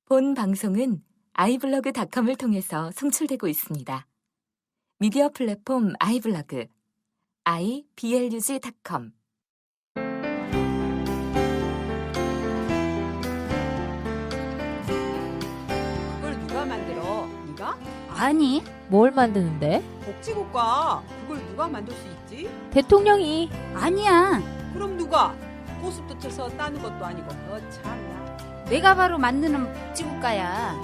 본 방송은 iblog.com을 통해서 송출되고 있습니다. 미디어 플랫폼 iblog, iblog.com. 그걸 누가 만들어? 네가? 아니, 뭘 만드는데? 복지국가. 그걸 누가 만들 수 있지? 대통령이. 아니야. 그럼 누가? 고스톱 쳐서 따는 것도 아니고. 참나. 내가 바로 만드는 복지국가야.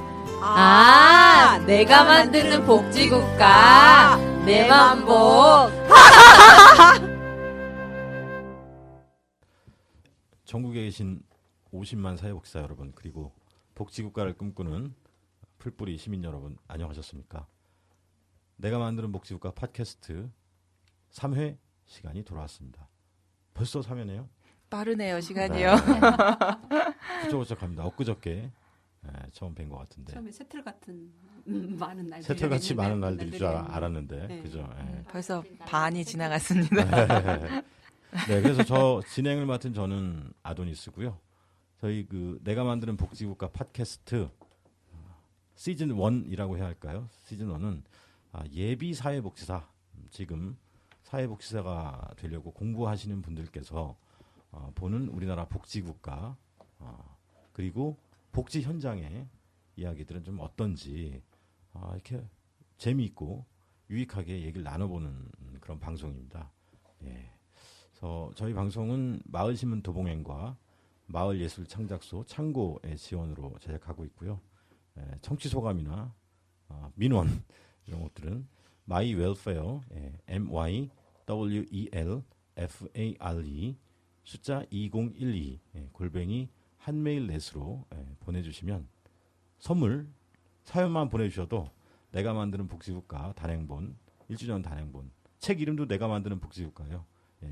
내가 만드는 복지국가. 내 맘복. 전국에 계신 50만 사회복지사 여러분, 그리고 복지국가를 꿈꾸는 풀뿌리 시민 여러분, 안녕하셨습니까? 내가 만드는 복지국가 팟캐스트 3회 시간이 돌아왔습니다. 벌써 3회네요? 빠르네요, 시간이요. 후적후적합니다. 엊그저께 처음 뵌 것 같은데. 처음에 새틀 같은 많은 날들. 새틀같이 많은 날들일 줄 알았는데, 네. 그죠? 벌써 반이 지나갔습니다. 네, 그래서 저 진행을 맡은 저는 아도니스고요. 저희 그 내가 만드는 복지국가 팟캐스트 시즌 1이라고 해야 할까요? 시즌 1은 예비 사회복지사, 지금 사회복지사가 되려고 공부하시는 분들께서 보는 우리나라 복지국가, 그리고 복지 현장의 이야기들은 좀 어떤지 이렇게 재미있고 유익하게 얘기를 나눠보는 그런 방송입니다. 예. 그래서 저희 방송은 마을신문 도봉행과 마을예술창작소 창고의 지원으로 제작하고 있고요. 청취 소감이나 민원 이런 것들은 myWelfare, MYWELFARE 숫자 2012 골뱅이 한메일넷으로 보내주시면 선물 사연만 보내주셔도 내가 만드는 복지국가 단행본 1주년 단행본, 책 이름도 내가 만드는 복지국가예요.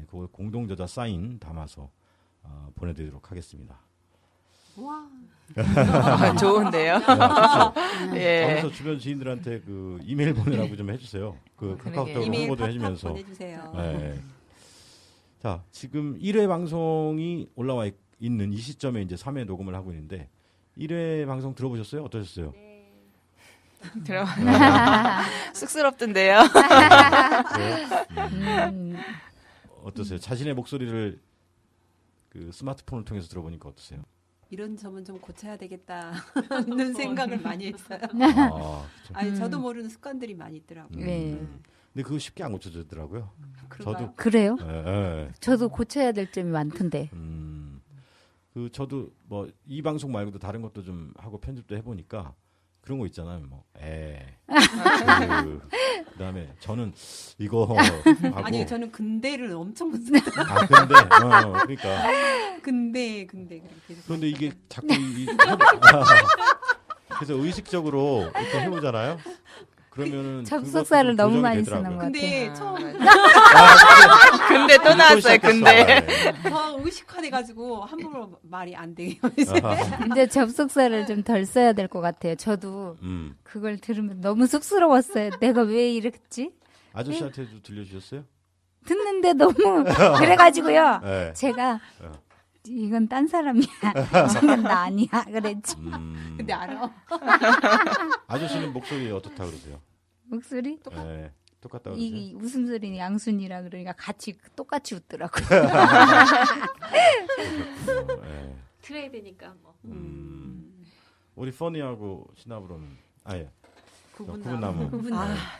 그걸 공동저자 사인 담아서 보내드리도록 하겠습니다. 와. 좋은데요? 예. 그래서 주변 지인들한테 그 이메일 보내라고 좀 해주세요. 그 카카오톡 이메일 홍보도 팍팍 해주면서. 보내주세요. 네. 자, 지금 1회 방송이 올라와 있는 이 시점에 이제 3회 녹음을 하고 있는데 1회 방송 들어보셨어요? 어떠셨어요? 들어. 쑥스럽던데요. 어떠세요? 자신의 목소리를 그 스마트폰을 통해서 들어보니까 어떠세요? 이런 점은 좀 고쳐야 되겠다는 생각을 많이 했어요. 아니 저도 모르는 습관들이 많이 있더라고요. 네. 근데 그거 쉽게 안 고쳐지더라고요. 저도 그래요? 예. 저도 고쳐야 될 점이 많던데. 그 저도 뭐 이 방송 말고도 다른 것도 좀 하고 편집도 해보니까 그런 거 있잖아요. 뭐 그다음에 저는 이거 하고 아니 저는 근대를 엄청 못쓰더라고요. 근데 그러니까 근데 그렇게 그런데 이게 자꾸 그래서 의식적으로 이렇게 해보잖아요. 그러면은 접속사를 너무 많이 되더라고요. 쓰는 것 근데 같아요. 처음 근데 또 나왔어요, 근데. 더 의식화돼가지고 함부로 말이 안 돼요. 이제 접속사를 좀 덜 써야 될 것 같아요. 저도 그걸 들으면 너무 쑥스러웠어요. 내가 왜 이랬지? 아저씨한테도 들려주셨어요? 듣는데 너무 그래가지고요. 네. 제가 이건 딴 사람이야. 이건 나 아니야. 그랬지. 근데 알아. 아저씨는 목소리 어떻다 그러세요? 목소리? 똑같다고 그러세요? 이 웃음소리는 양순이라 그러니까 같이 똑같이 웃더라고요. 트레이드니까 뭐. 우리 퍼니하고 시나브로는 구분나무.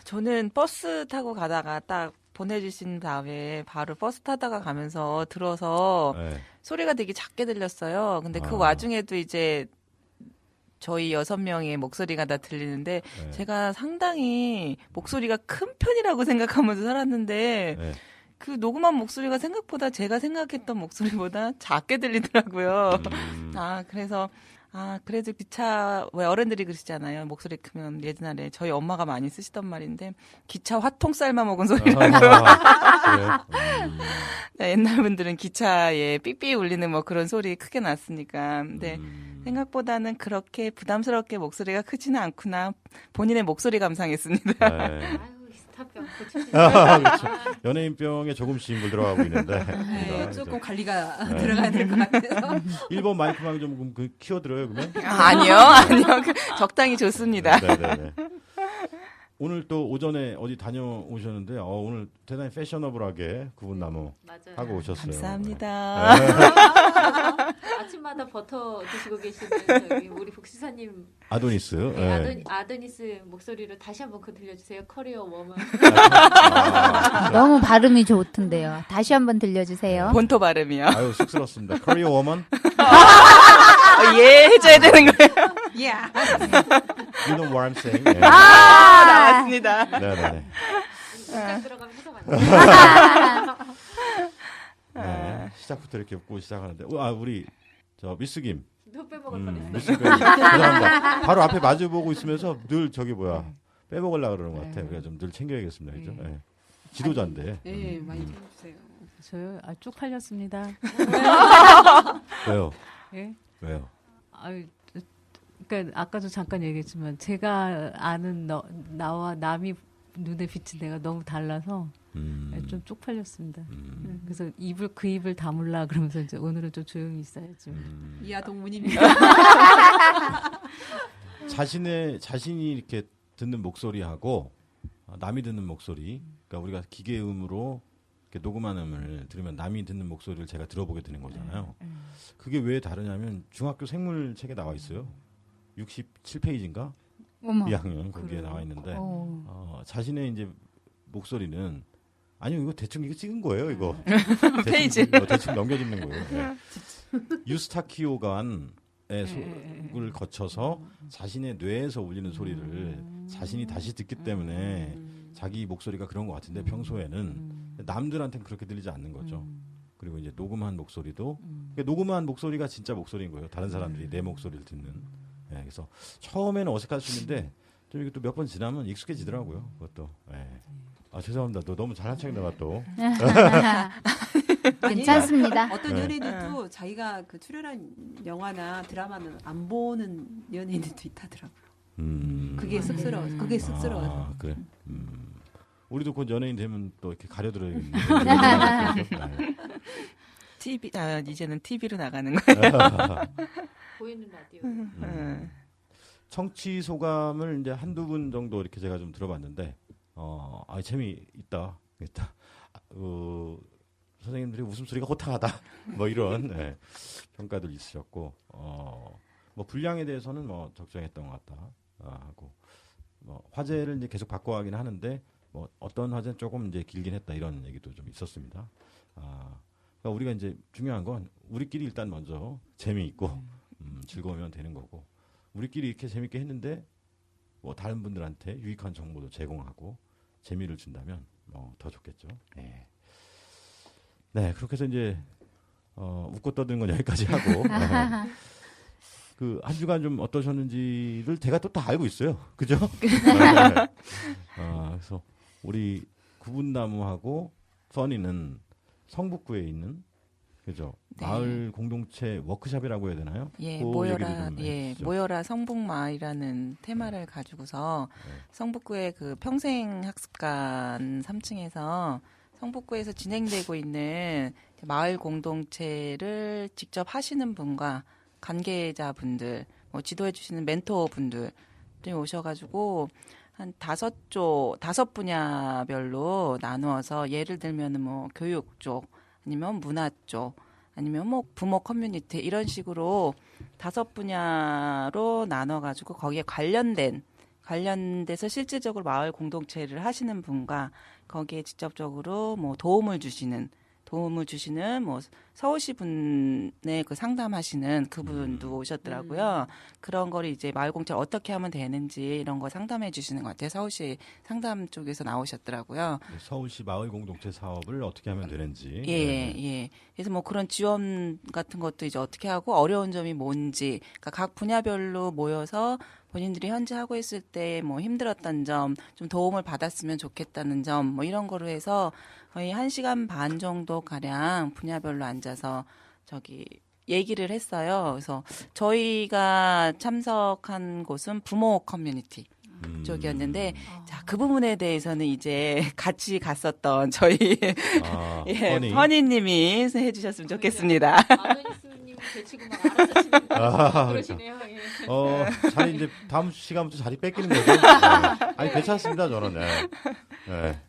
저는 버스 타고 가다가 딱 보내주신 다음에 바로 버스 타다가 가면서 들어서 소리가 되게 작게 들렸어요. 근데 그 와중에도 이제 저희 6명의 목소리가 다 들리는데 제가 상당히 목소리가 큰 편이라고 생각하면서 살았는데 그 녹음한 목소리가 생각보다 제가 생각했던 목소리보다 작게 들리더라고요. 그래서 그래도 기차, 왜 어른들이 그러시잖아요. 목소리 크면 예전에 저희 엄마가 많이 쓰시던 말인데, 기차 화통 삶아 먹은 소리라고. 옛날 분들은 기차에 삐삐 울리는 뭐 그런 소리 크게 났으니까. 근데 생각보다는 그렇게 부담스럽게 목소리가 크지는 않구나. 본인의 목소리 감상했습니다. 아유, 스타병. 그렇죠. 연예인병에 조금씩 물 들어가고 있는데. 네, 조금 관리가 네. 들어가야 될 것 같아서. 1번 마이크만 좀 키워드려요, 그러면? 아니요. 적당히 좋습니다. 네네네. 오늘 또 오전에 어디 다녀오셨는데, 오늘 대단히 패셔너블하게 구분나무 맞아요. 하고 오셨어요. 감사합니다. 아침마다 버터 드시고 계시는 저기 우리 복시사님 아도니스. 네, 네. 아도니스 목소리로 다시 한번 그 들려주세요. 커리어 워먼. 너무 발음이 좋던데요. 다시 한번 들려주세요. 본토 발음이요. 아유, 쑥스럽습니다. 커리어 워먼? 예, 해줘야 되는 거예요. Yeah. You know what I'm saying? 네. 나왔습니다. 네네네. 문장 들어가면 해석 안 돼요. 네. 시작부터 이렇게 웃고 시작하는데, 우리, 미스 김. 또 빼먹을 뻔했어요. 미스 김. 죄송합니다. 바로 앞에 마주보고 있으면서 늘 빼먹으려고 그러는 것 같아요. 그래서 좀 늘 챙겨야겠습니다. 그죠? 네. 지도자인데. 네, 많이 챙겨주세요. 저요? 쪽팔렸습니다. 왜요? 예? 왜요? 아유, 그러니까 아까도 잠깐 얘기했지만 제가 아는 나와 남이 눈에 비친 내가 너무 달라서 좀 쪽팔렸습니다. 그래서 그 입을 다물라 그러면서 이제 오늘은 좀 조용히 있어야지. 이하 동문입니다. 자신이 이렇게 듣는 목소리하고 남이 듣는 목소리, 그러니까 우리가 기계음으로 이렇게 녹음한 음을 들으면 남이 듣는 목소리를 제가 들어보게 되는 거잖아요. 그게 왜 다르냐면 중학교 생물 책에 나와 있어요. 67페이지인가? 어머. 2학년 거기에 나와 있는데 자신의 이제 목소리는 아니요 이거 대충 이거 찍은 거예요 이거 페이지. 대충 넘겨주는 거예요. 네. 유스타키오간의 속을 거쳐서 자신의 뇌에서 울리는 소리를 자신이 다시 듣기 때문에 자기 목소리가 그런 것 같은데 평소에는 남들한테는 그렇게 들리지 않는 거죠. 그리고 이제 녹음한 목소리도 그러니까 녹음한 목소리가 진짜 목소리인 거예요. 다른 사람들이 내 목소리를 듣는. 네, 그래서 처음에는 어색할 수 있는데 좀 이게 또 몇 번 지나면 익숙해지더라고요. 그것도. 네. 죄송합니다. 너 너무 잘난 척이 나가 또. 괜찮습니다. 어떤 네. 연예인들도 자기가 그 출연한 영화나 드라마는 안 보는 연예인들도 있다더라고요. 그게 쑥스러워. 그게 쑥스러워. 그래. 우리도 곧 연예인 되면 또 이렇게 가려들어야겠네. 이제는 TV로 나가는 거예요. 보이는 라디오. 청취 소감을 이제 한두 분 정도 이렇게 제가 좀 들어봤는데, 재미있다. 선생님들이 웃음소리가 호탕하다. 뭐 이런 평가들 있으셨고, 분량에 대해서는 적정했던 것 같다. 하고, 화제를 이제 계속 바꿔가긴 하는데, 어떤 화제는 조금 이제 길긴 했다. 이런 얘기도 좀 있었습니다. 그러니까 우리가 이제 중요한 건 우리끼리 일단 먼저 재미있고, 즐거우면 되는 거고, 우리끼리 이렇게 재밌게 했는데, 다른 분들한테 유익한 정보도 제공하고, 재미를 준다면, 더 좋겠죠. 네. 네, 그렇게 해서 이제, 웃고 떠드는 건 여기까지 하고, 한 주간 좀 어떠셨는지를 제가 또 다 알고 있어요. 그죠? 그래서 우리 구분나무하고 써니는 성북구에 있는, 그죠? 네. 마을 공동체 워크샵이라고 해야 되나요? 예, 그 모여라, 얘기를 좀 해주시죠. 모여라 성북마을이라는 테마를 가지고서 성북구의 그 평생학습관 3층에서 성북구에서 진행되고 있는 마을 공동체를 직접 하시는 분과 관계자분들, 지도해 주시는 멘토분들이 오셔가지고 한 5 분야별로 나누어서 예를 들면 교육 쪽, 아니면 문화 쪽, 아니면 부모 커뮤니티 이런 식으로 5 분야로 나눠가지고 거기에 관련돼서 실질적으로 마을 공동체를 하시는 분과 거기에 직접적으로 도움을 주시는 서울시 분의 그 상담하시는 그분도 오셨더라고요. 그런 거를 이제 마을 공채를 어떻게 하면 되는지 이런 거 상담해 주시는 것 같아요. 서울시 상담 쪽에서 나오셨더라고요. 서울시 마을 공동체 사업을 어떻게 하면 되는지. 예. 그래서 그런 지원 같은 것도 이제 어떻게 하고 어려운 점이 뭔지, 그러니까 각 분야별로 모여서 본인들이 현재 하고 있을 때 힘들었던 점, 좀 도움을 받았으면 좋겠다는 점, 이런 거로 해서 거의 1시간 반 정도 가량 분야별로 앉아서 얘기를 했어요. 그래서 저희가 참석한 곳은 부모 커뮤니티. 쪽이었는데 자, 그 부분에 대해서는 이제 같이 갔었던 저희 예, 퍼니님이 해주셨으면 좋겠습니다. 아메리스님 제치고 막 알아서 치는 그러시네요. 예. 자리 이제 다음 시간부터 자리 뺏기는 거죠. 아니 괜찮습니다 저는.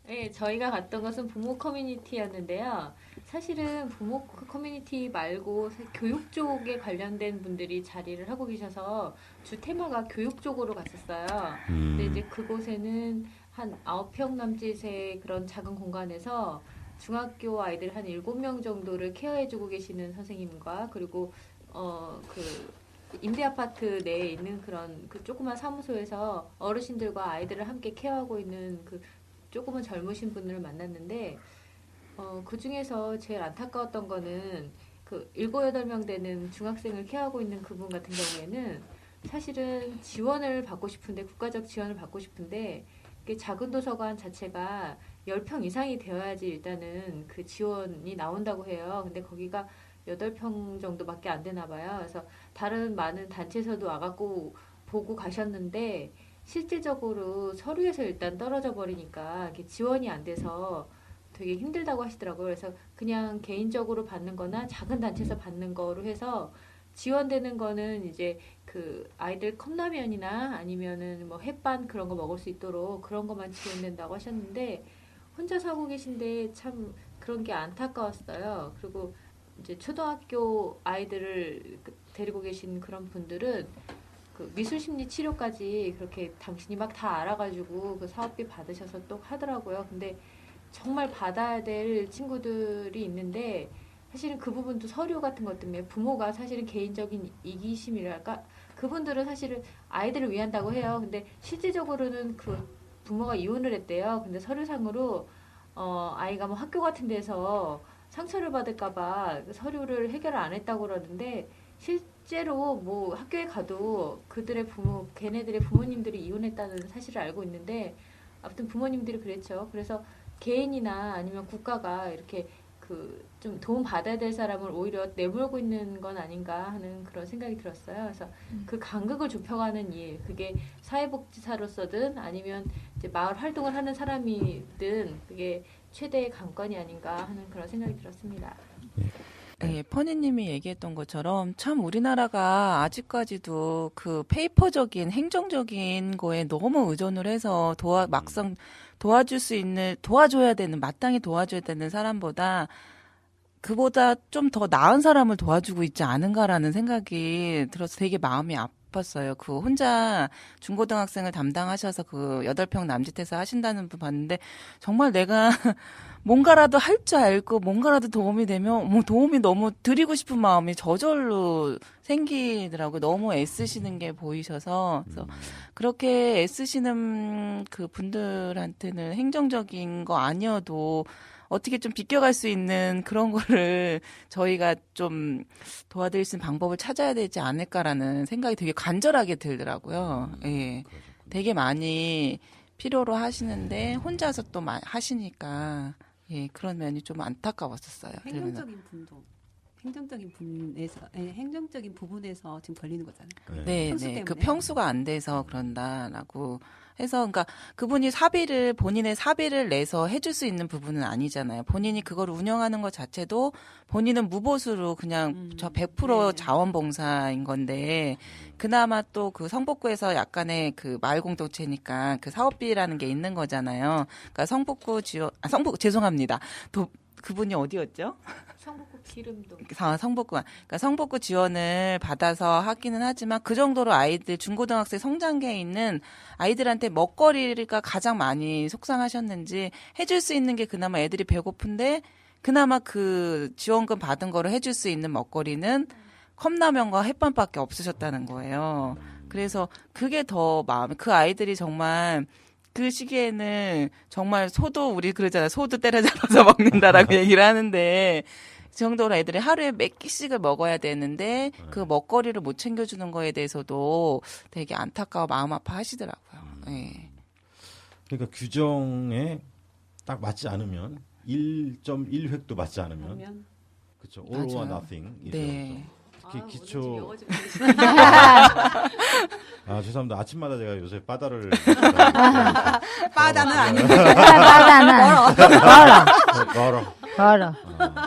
네, 저희가 갔던 것은 부모 커뮤니티였는데요. 사실은 부모 커뮤니티 말고 교육 쪽에 관련된 분들이 자리를 하고 계셔서 주 테마가 교육 쪽으로 갔었어요. 근데 이제 그곳에는 한 9평 남짓의 그런 작은 공간에서 중학교 아이들 한 7명 정도를 케어해주고 계시는 선생님과 그리고 그 임대 아파트 내에 있는 그런 그 조그만 사무소에서 어르신들과 아이들을 함께 케어하고 있는 그 조금은 젊으신 분을 만났는데 그 중에서 제일 안타까웠던 거는 그 7, 8명 되는 중학생을 케어하고 있는 그분 같은 경우에는 사실은 지원을 받고 싶은데 국가적 지원을 받고 싶은데 작은 도서관 자체가 10평 이상이 되어야지 일단은 그 지원이 나온다고 해요. 근데 거기가 8평 정도밖에 안 되나 봐요. 그래서 다른 많은 단체에서도 와갖고 보고 가셨는데 실질적으로 서류에서 일단 떨어져 버리니까 이게 지원이 안 돼서 되게 힘들다고 하시더라고요. 그래서 그냥 개인적으로 받는 거나 작은 단체에서 받는 거로 해서 지원되는 거는 이제 그 아이들 컵라면이나 아니면은 뭐 햇반 그런 거 먹을 수 있도록 그런 것만 지원된다고 하셨는데 혼자 사고 계신데 참 그런 게 안타까웠어요. 그리고 이제 초등학교 아이들을 데리고 계신 그런 분들은 그 미술심리 치료까지 그렇게 당신이 막 다 알아가지고 그 사업비 받으셔서 또 하더라고요. 근데 정말 받아야 될 친구들이 있는데 사실은 그 부분도 서류 같은 것 때문에 부모가 사실은 개인적인 이기심이랄까 그분들은 사실은 아이들을 위한다고 해요. 근데 실질적으로는 그 부모가 이혼을 했대요. 근데 서류상으로 아이가 뭐 학교 같은 데서 상처를 받을까봐 서류를 해결을 안 했다고 그러는데 실제로 뭐 학교에 가도 그들의 부모, 걔네들의 부모님들이 이혼했다는 사실을 알고 있는데 아무튼 부모님들이 그랬죠. 그래서 개인이나 아니면 국가가 이렇게 그 좀 도움 받아야 될 사람을 오히려 내몰고 있는 건 아닌가 하는 그런 생각이 들었어요. 그래서 그 간극을 좁혀가는 일, 그게 사회복지사로서든 아니면 이제 마을 활동을 하는 사람이든 그게 최대의 관건이 아닌가 하는 그런 생각이 들었습니다. 네, 퍼니님이 얘기했던 것처럼 참 우리나라가 아직까지도 그 페이퍼적인 행정적인 거에 너무 의존을 해서 막상 도와줘야 되는 마땅히 도와줘야 되는 사람보다 그보다 좀 더 나은 사람을 도와주고 있지 않은가라는 생각이 들어서 되게 마음이 아팠어요. 그 혼자 중고등학생을 담당하셔서 그 8평 남짓해서 하신다는 분 봤는데 정말 내가 뭔가라도 할 줄 알고 뭔가라도 도움이 되면 뭐 도움이 너무 드리고 싶은 마음이 저절로 생기더라고요. 너무 애쓰시는 게 보이셔서 그래서 그렇게 애쓰시는 그 분들한테는 행정적인 거 아니어도 어떻게 좀 비껴갈 수 있는 그런 거를 저희가 좀 도와드릴 수 있는 방법을 찾아야 되지 않을까라는 생각이 되게 간절하게 들더라고요. 예. 되게 많이 필요로 하시는데 혼자서 또 하시니까 예, 그런 면이 좀 안타까웠었어요. 행정적인 분도 행정적인 부분에서 지금 걸리는 거잖아요. 네, 평수 네. 때문에. 그 평수가 안 돼서 그런다라고 해서 그러니까 그분이 본인의 사비를 내서 해줄 수 있는 부분은 아니잖아요. 본인이 그걸 운영하는 것 자체도 본인은 무보수로 그냥 저 100% 네. 자원봉사인 건데 그나마 또 그 성북구에서 약간의 그 마을 공동체니까 그 사업비라는 게 있는 거잖아요. 그러니까 죄송합니다. 그분이 어디였죠? 성북구 기름동. 성북구. 그러니까 성북구 지원을 받아서 하기는 하지만 그 정도로 아이들 중고등학생 성장기에 있는 아이들한테 먹거리가 가장 많이 속상하셨는지 해줄 수 있는 게 그나마 애들이 배고픈데 그나마 그 지원금 받은 거를 해줄 수 있는 먹거리는 컵라면과 햇반밖에 없으셨다는 거예요. 그래서 그게 더 그 아이들이 정말 그 시기에는 정말 우리 그러잖아요. 소도 때려잡아서 먹는다라고 얘기를 하는데 그 정도로 애들이 하루에 몇 끼씩을 먹어야 되는데 그 먹거리를 못 챙겨주는 거에 대해서도 되게 안타까워 마음 아파하시더라고요. 네. 그러니까 규정에 딱 맞지 않으면 1.1획도 맞지 않으면 그렇죠. all or nothing. 네. 특히 기초 죄송합니다. 아침마다 제가 요새 바다를 바다는 아니고 걸어.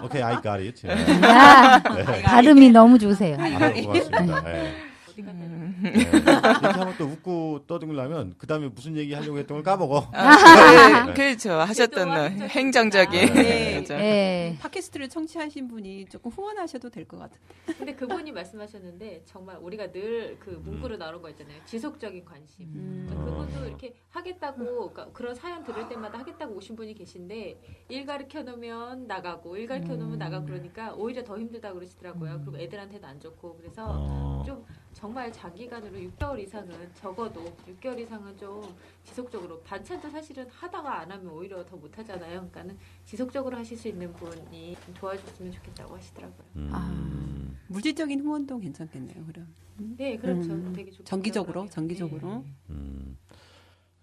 오케이, I got it. 야, 발음이 너무 좋으세요. 고맙습니다. 네. 이렇게 하면 또 웃고 떠들려면 그 다음에 무슨 얘기 하려고 했던 걸 까먹어. 네, 그렇죠. 하셨던 행정적인. 네. 그죠. 예. 팟캐스트를 청취하신 분이 조금 후원하셔도 될 것 같아요. 근데 그분이 말씀하셨는데 정말 우리가 늘 그 문구로 나오는 거 있잖아요. 지속적인 관심. 그분도 이렇게 하겠다고 그러니까 그런 사연 들을 때마다 하겠다고 오신 분이 계신데 일 가르쳐 놓으면 나가고 일 가르쳐 놓으면 나가고 그러니까 오히려 더 힘들다 그러시더라고요. 그리고 애들한테도 안 좋고 그래서 좀 정말 장기간으로 6개월 이상은 적어도 6개월 이상은 좀 지속적으로 반찬도 사실은 하다가 안 하면 오히려 더 못 하잖아요. 그러니까는 지속적으로 하실 수 있는 분이 좀 도와줬으면 좋겠다고 하시더라고요. 물질적인 후원도 괜찮겠네요. 그럼. 네, 그렇죠. 되게 좋겠죠. 정기적으로.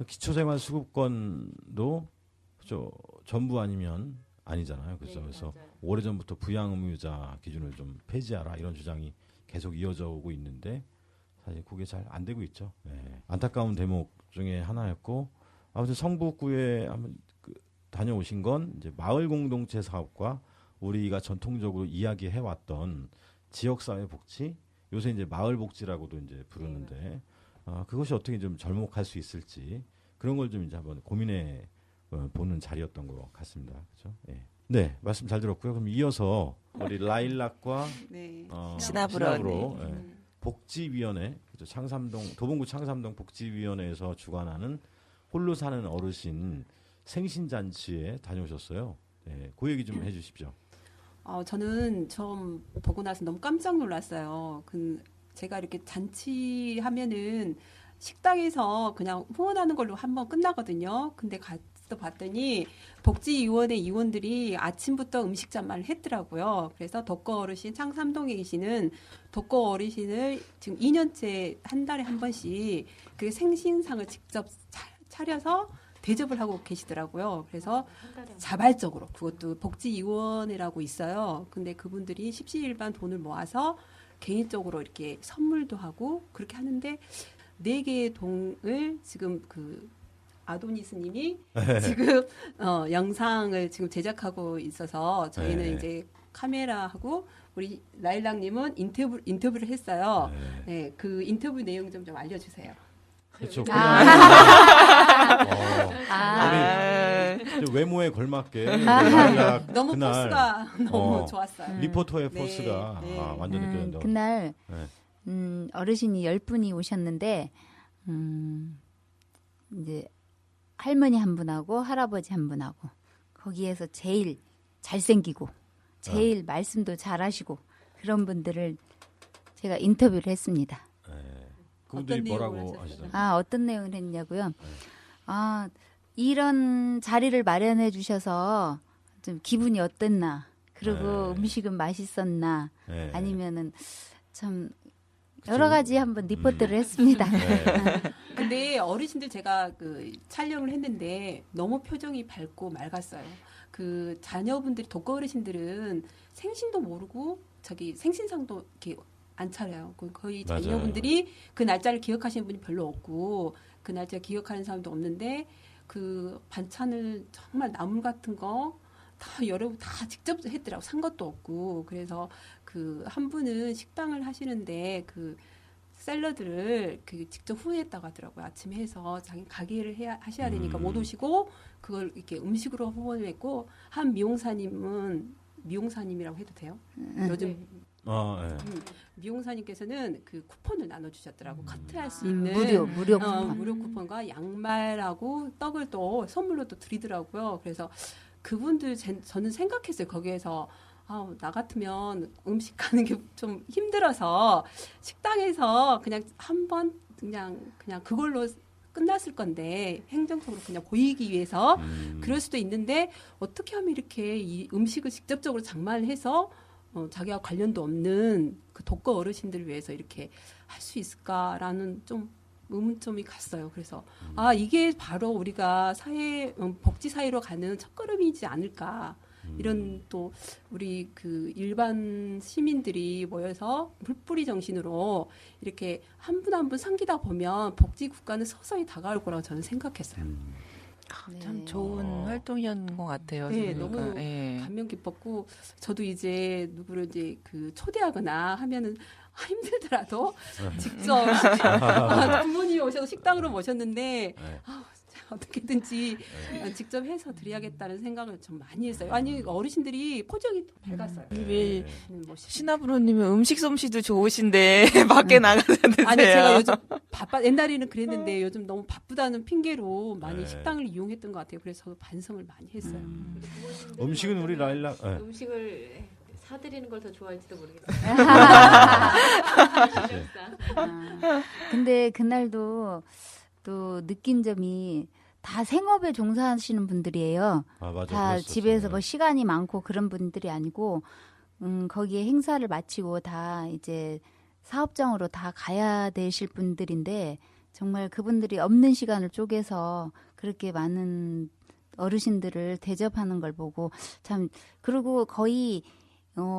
기초생활수급권도 전부 아니면 아니잖아요. 네, 그래서 맞아요. 오래전부터 부양의무자 기준을 좀 폐지하라 이런 주장이 계속 이어져 오고 있는데 사실 그게 잘 안 되고 있죠. 네. 안타까운 대목 중에 하나였고 아무튼 성북구에 한번 다녀오신 건 이제 마을 공동체 사업과 우리가 전통적으로 이야기해 왔던 지역사회 복지 요새 이제 마을 복지라고도 이제 부르는데 그것이 어떻게 좀 접목할 수 있을지 그런 걸 좀 이제 한번 고민해 보는 자리였던 것 같습니다. 그렇죠? 예. 네, 말씀 잘 들었고요. 그럼 이어서 우리 라일락과 네. 시나브로. 예. 복지위원회, 그렇죠? 도봉구 창삼동 복지위원회에서 주관하는 홀로 사는 어르신 생신잔치에 다녀오셨어요. 네, 그 얘기 좀 해주십시오. 저는 처음 보고 나서 너무 깜짝 놀랐어요. 제가 이렇게 잔치하면은 식당에서 그냥 후원하는 걸로 한번 끝나거든요. 근데 가서 봤더니 복지위원회 위원들이 아침부터 음식 잔말을 했더라고요. 그래서 덕거 어르신 창삼동에 계시는 덕거 어르신을 지금 2년째 한 달에 한 번씩 그 생신상을 직접 차려서 대접을 하고 계시더라고요. 그래서 자발적으로 그것도 복지위원회라고 있어요. 근데 그분들이 십시일반 돈을 모아서 개인적으로 이렇게 선물도 하고 그렇게 하는데 4개의 동을 지금 아도니스님이 지금 영상을 지금 제작하고 있어서 저희는 이제 카메라하고 우리 라일락님은 인터뷰를 했어요. 네, 그 인터뷰 내용 좀 알려주세요. 그렇죠. 아. 외모에 걸맞게 너무 그날, 포스가 너무 좋았어요. 리포터의 네, 포스가 네. 완전 느껴진다. 그날 네. 어르신이 10분이 오셨는데 이제 할머니 한 분하고 할아버지 한 분하고 거기에서 제일 잘생기고 제일 말씀도 잘하시고 그런 분들을 제가 인터뷰를 했습니다. 그분들이 어떤 뭐라고 내용을 하시던가요? 어떤 내용을 했냐고요? 이런 자리를 마련해 주셔서 좀 기분이 어땠나? 그리고 음식은 맛있었나? 네. 아니면은 참 여러 가지 한번 리포트를 했습니다. 근데 어르신들 제가 촬영을 했는데 너무 표정이 밝고 맑았어요. 자녀분들이 독거 어르신들은 생신도 모르고 생신상도 이렇게 안 차려요. 거의 맞아요. 자녀분들이 그 날짜를 기억하시는 분이 별로 없고 그 날짜 기억하는 사람도 없는데 그 반찬을 정말 나물 같은 거 다 여러분 다 직접 했더라고. 산 것도 없고. 그래서 한 분은 식당을 하시는데 샐러드를 직접 후원했다고 하더라고요. 아침에 해서 자기 가게를 하셔야 되니까 못 오시고 그걸 이렇게 음식으로 후원을 했고 한 미용사님이라고 해도 돼요? 요즘 미용사님께서는 쿠폰을 나눠주셨더라고. 커트할 수 있는 무료 쿠폰. 무료 쿠폰과 양말하고 떡을 또 선물로 또 드리더라고요. 그래서 그분들 저는 생각했어요. 거기에서 나 같으면 음식 가는 게 좀 힘들어서 식당에서 그냥 한번 그냥 그걸로 끝났을 건데 행정적으로 그냥 보이기 위해서 그럴 수도 있는데 어떻게 하면 이렇게 이 음식을 직접적으로 장만을 해서 자기와 관련도 없는 독거 어르신들을 위해서 이렇게 할 수 있을까라는 좀 의문점이 갔어요. 그래서 이게 바로 우리가 복지 사회로 가는 첫걸음이지 않을까. 이런 또 우리 그 일반 시민들이 모여서 물뿌리 정신으로 이렇게 한 분 한 분 섬기다 보면 복지 국가는 서서히 다가올 거라고 저는 생각했어요. 참 좋은 활동이었는 것 같아요. 네, 그러니까, 너무 예. 감명 깊었고 저도 이제 누구를 이제 그 초대하거나 하면은 힘들더라도 직접 부모님이 오셔서 식당으로 모셨는데 어떻게든지 직접 해서 드려야겠다는 생각을 좀 많이 했어요. 아니 어르신들이 포장이 더 밝았어요. 우리 멋있어요. 신하부로님은 음식 솜씨도 좋으신데 밖에 나가서 드세요. 아니 제가 요즘 옛날에는 그랬는데 요즘 너무 바쁘다는 핑계로 많이 네. 식당을 이용했던 것 같아요. 그래서 저도 반성을 많이 했어요. 음식은 우리 라일락 음식을 사드리는 걸 더 좋아할지도 모르겠어요. 근데 그날도 또 느낀 점이 다 생업에 종사하시는 분들이에요. 맞아, 다 그랬었죠. 집에서 뭐 시간이 많고 그런 분들이 아니고 거기에 행사를 마치고 다 이제 사업장으로 다 가야 되실 분들인데 정말 그분들이 없는 시간을 쪼개서 그렇게 많은 어르신들을 대접하는 걸 보고 참 그리고 거의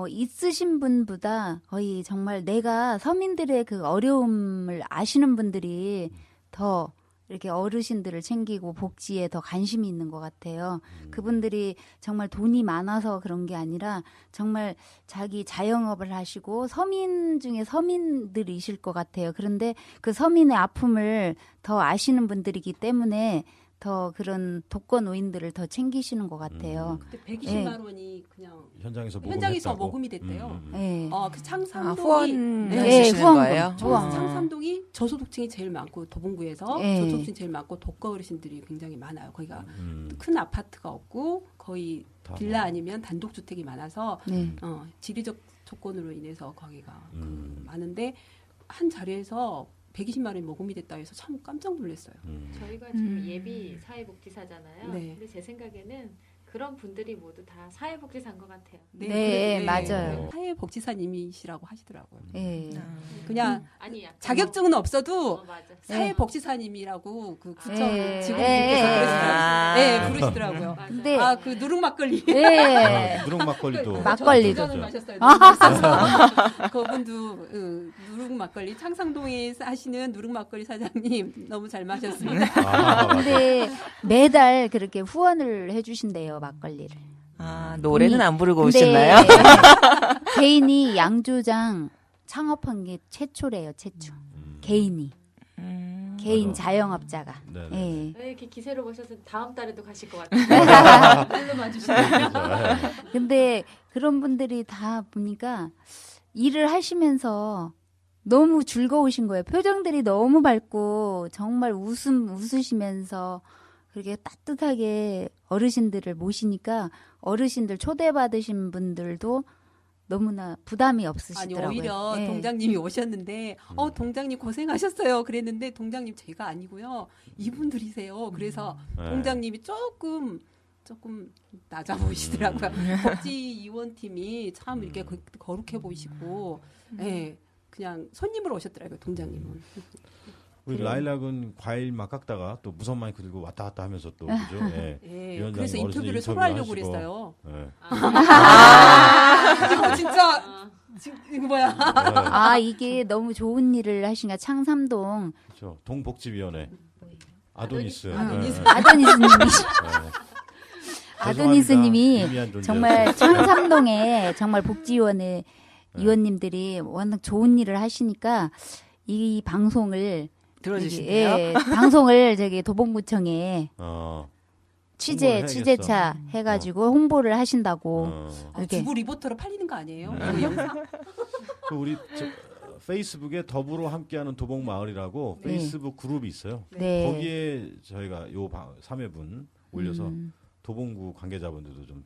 있으신 분보다 거의 정말 내가 서민들의 그 어려움을 아시는 분들이 더 이렇게 어르신들을 챙기고 복지에 더 관심이 있는 것 같아요. 그분들이 정말 돈이 많아서 그런 게 아니라 정말 자기 자영업을 하시고 서민 중에 서민들이실 것 같아요. 그런데 그 서민의 아픔을 더 아시는 분들이기 때문에 더 그런 독거노인들을 더 챙기시는 것 같아요. 그때 120만 원이 그냥 현장에서 모금이 됐대요. 네. 그 창삼동이 후원 네, 해주시는 후원금. 거예요? 후원. 창삼동이 저소득층이 제일 많고 도봉구에서 네. 저소득층이 제일 많고 독거 어르신들이 굉장히 많아요. 거기가 큰 아파트가 없고 거의 빌라 아니면 단독 주택이 많아서 네. 지리적 조건으로 인해서 거기가 많은데 한 자리에서 120만 원이 모금이 됐다 해서 참 깜짝 놀랐어요. 저희가 지금 예비 사회복지사잖아요. 네. 근데 제 생각에는 그런 분들이 모두 다 사회복지사인 것 같아요. 네, 맞아요. 사회복지사님이시라고 하시더라고요. 네. 그냥 아니 약간 자격증은 없어도 맞아. 사회복지사님이라고 그 구청 네. 직원분께서 아. 부르시더라고요. 맞아. 근데 그 누룩 막걸리. 네. 누룩 막걸리도 막걸리도. 잔을 마셨어요. 너무 맛있어서. 그분도 누룩 막걸리 창상동에 하시는 누룩 막걸리 사장님 너무 잘 마셨습니다. 맞아. 근데 매달 그렇게 후원을 해주신대요 막걸리를. 노래는 안 부르고 근데 오셨나요? 개인이 양조장 창업한 게 최초래요, 최초. 개인이. 개인 맞아. 자영업자가. 네네. 예. 왜 이렇게 기세로 보셔서 다음 달에도 가실 것 같아요. 물로 봐주시면. 근데 그런 분들이 다 보니까 일을 하시면서 너무 즐거우신 거예요. 표정들이 너무 밝고 정말 웃으시면서 그렇게 따뜻하게 어르신들을 모시니까 어르신들 초대받으신 분들도 너무나 부담이 아니 없으시더라고요. 오히려 예. 동장님이 오셨는데 동장님 고생하셨어요. 그랬는데 동장님 제가 아니고요. 이분들이세요. 그래서 동장님이 조금 낮아 보이시더라고요. 복지위원팀이 참 이렇게 거룩해 보이시고 예. 그냥 손님으로 오셨더라고요. 동장님은. 우리 라일락은 과일 막 깎다가 또 무선 마이크 들고 왔다 갔다 하면서 또 그죠? 예. 예. 위원장님 그래서 어르신 인터뷰를 서로 하려고 하시고. 그랬어요. 예. 이거 진짜 이거 뭐야? 이게 너무 좋은 일을 하신가 창삼동 그렇죠. 동복지위원회 아도니스. 아도니스님이 아도니스님이 미미한 존재였어요. 정말 창삼동에 정말 복지위원회 위원님들이 워낙 좋은 일을 하시니까 이 방송을 들어주시네요. 예, 방송을 저기 도봉구청에 홍보를 취재차 해가지고 홍보를 하신다고 이렇게 주부 리포터로 팔리는 거 아니에요? 네. 그 영상? 그 우리 페이스북에 더불어 함께하는 도봉마을이라고 페이스북 그룹이 있어요. 네. 거기에 저희가 요 3회분 올려서 도봉구 관계자분들도 좀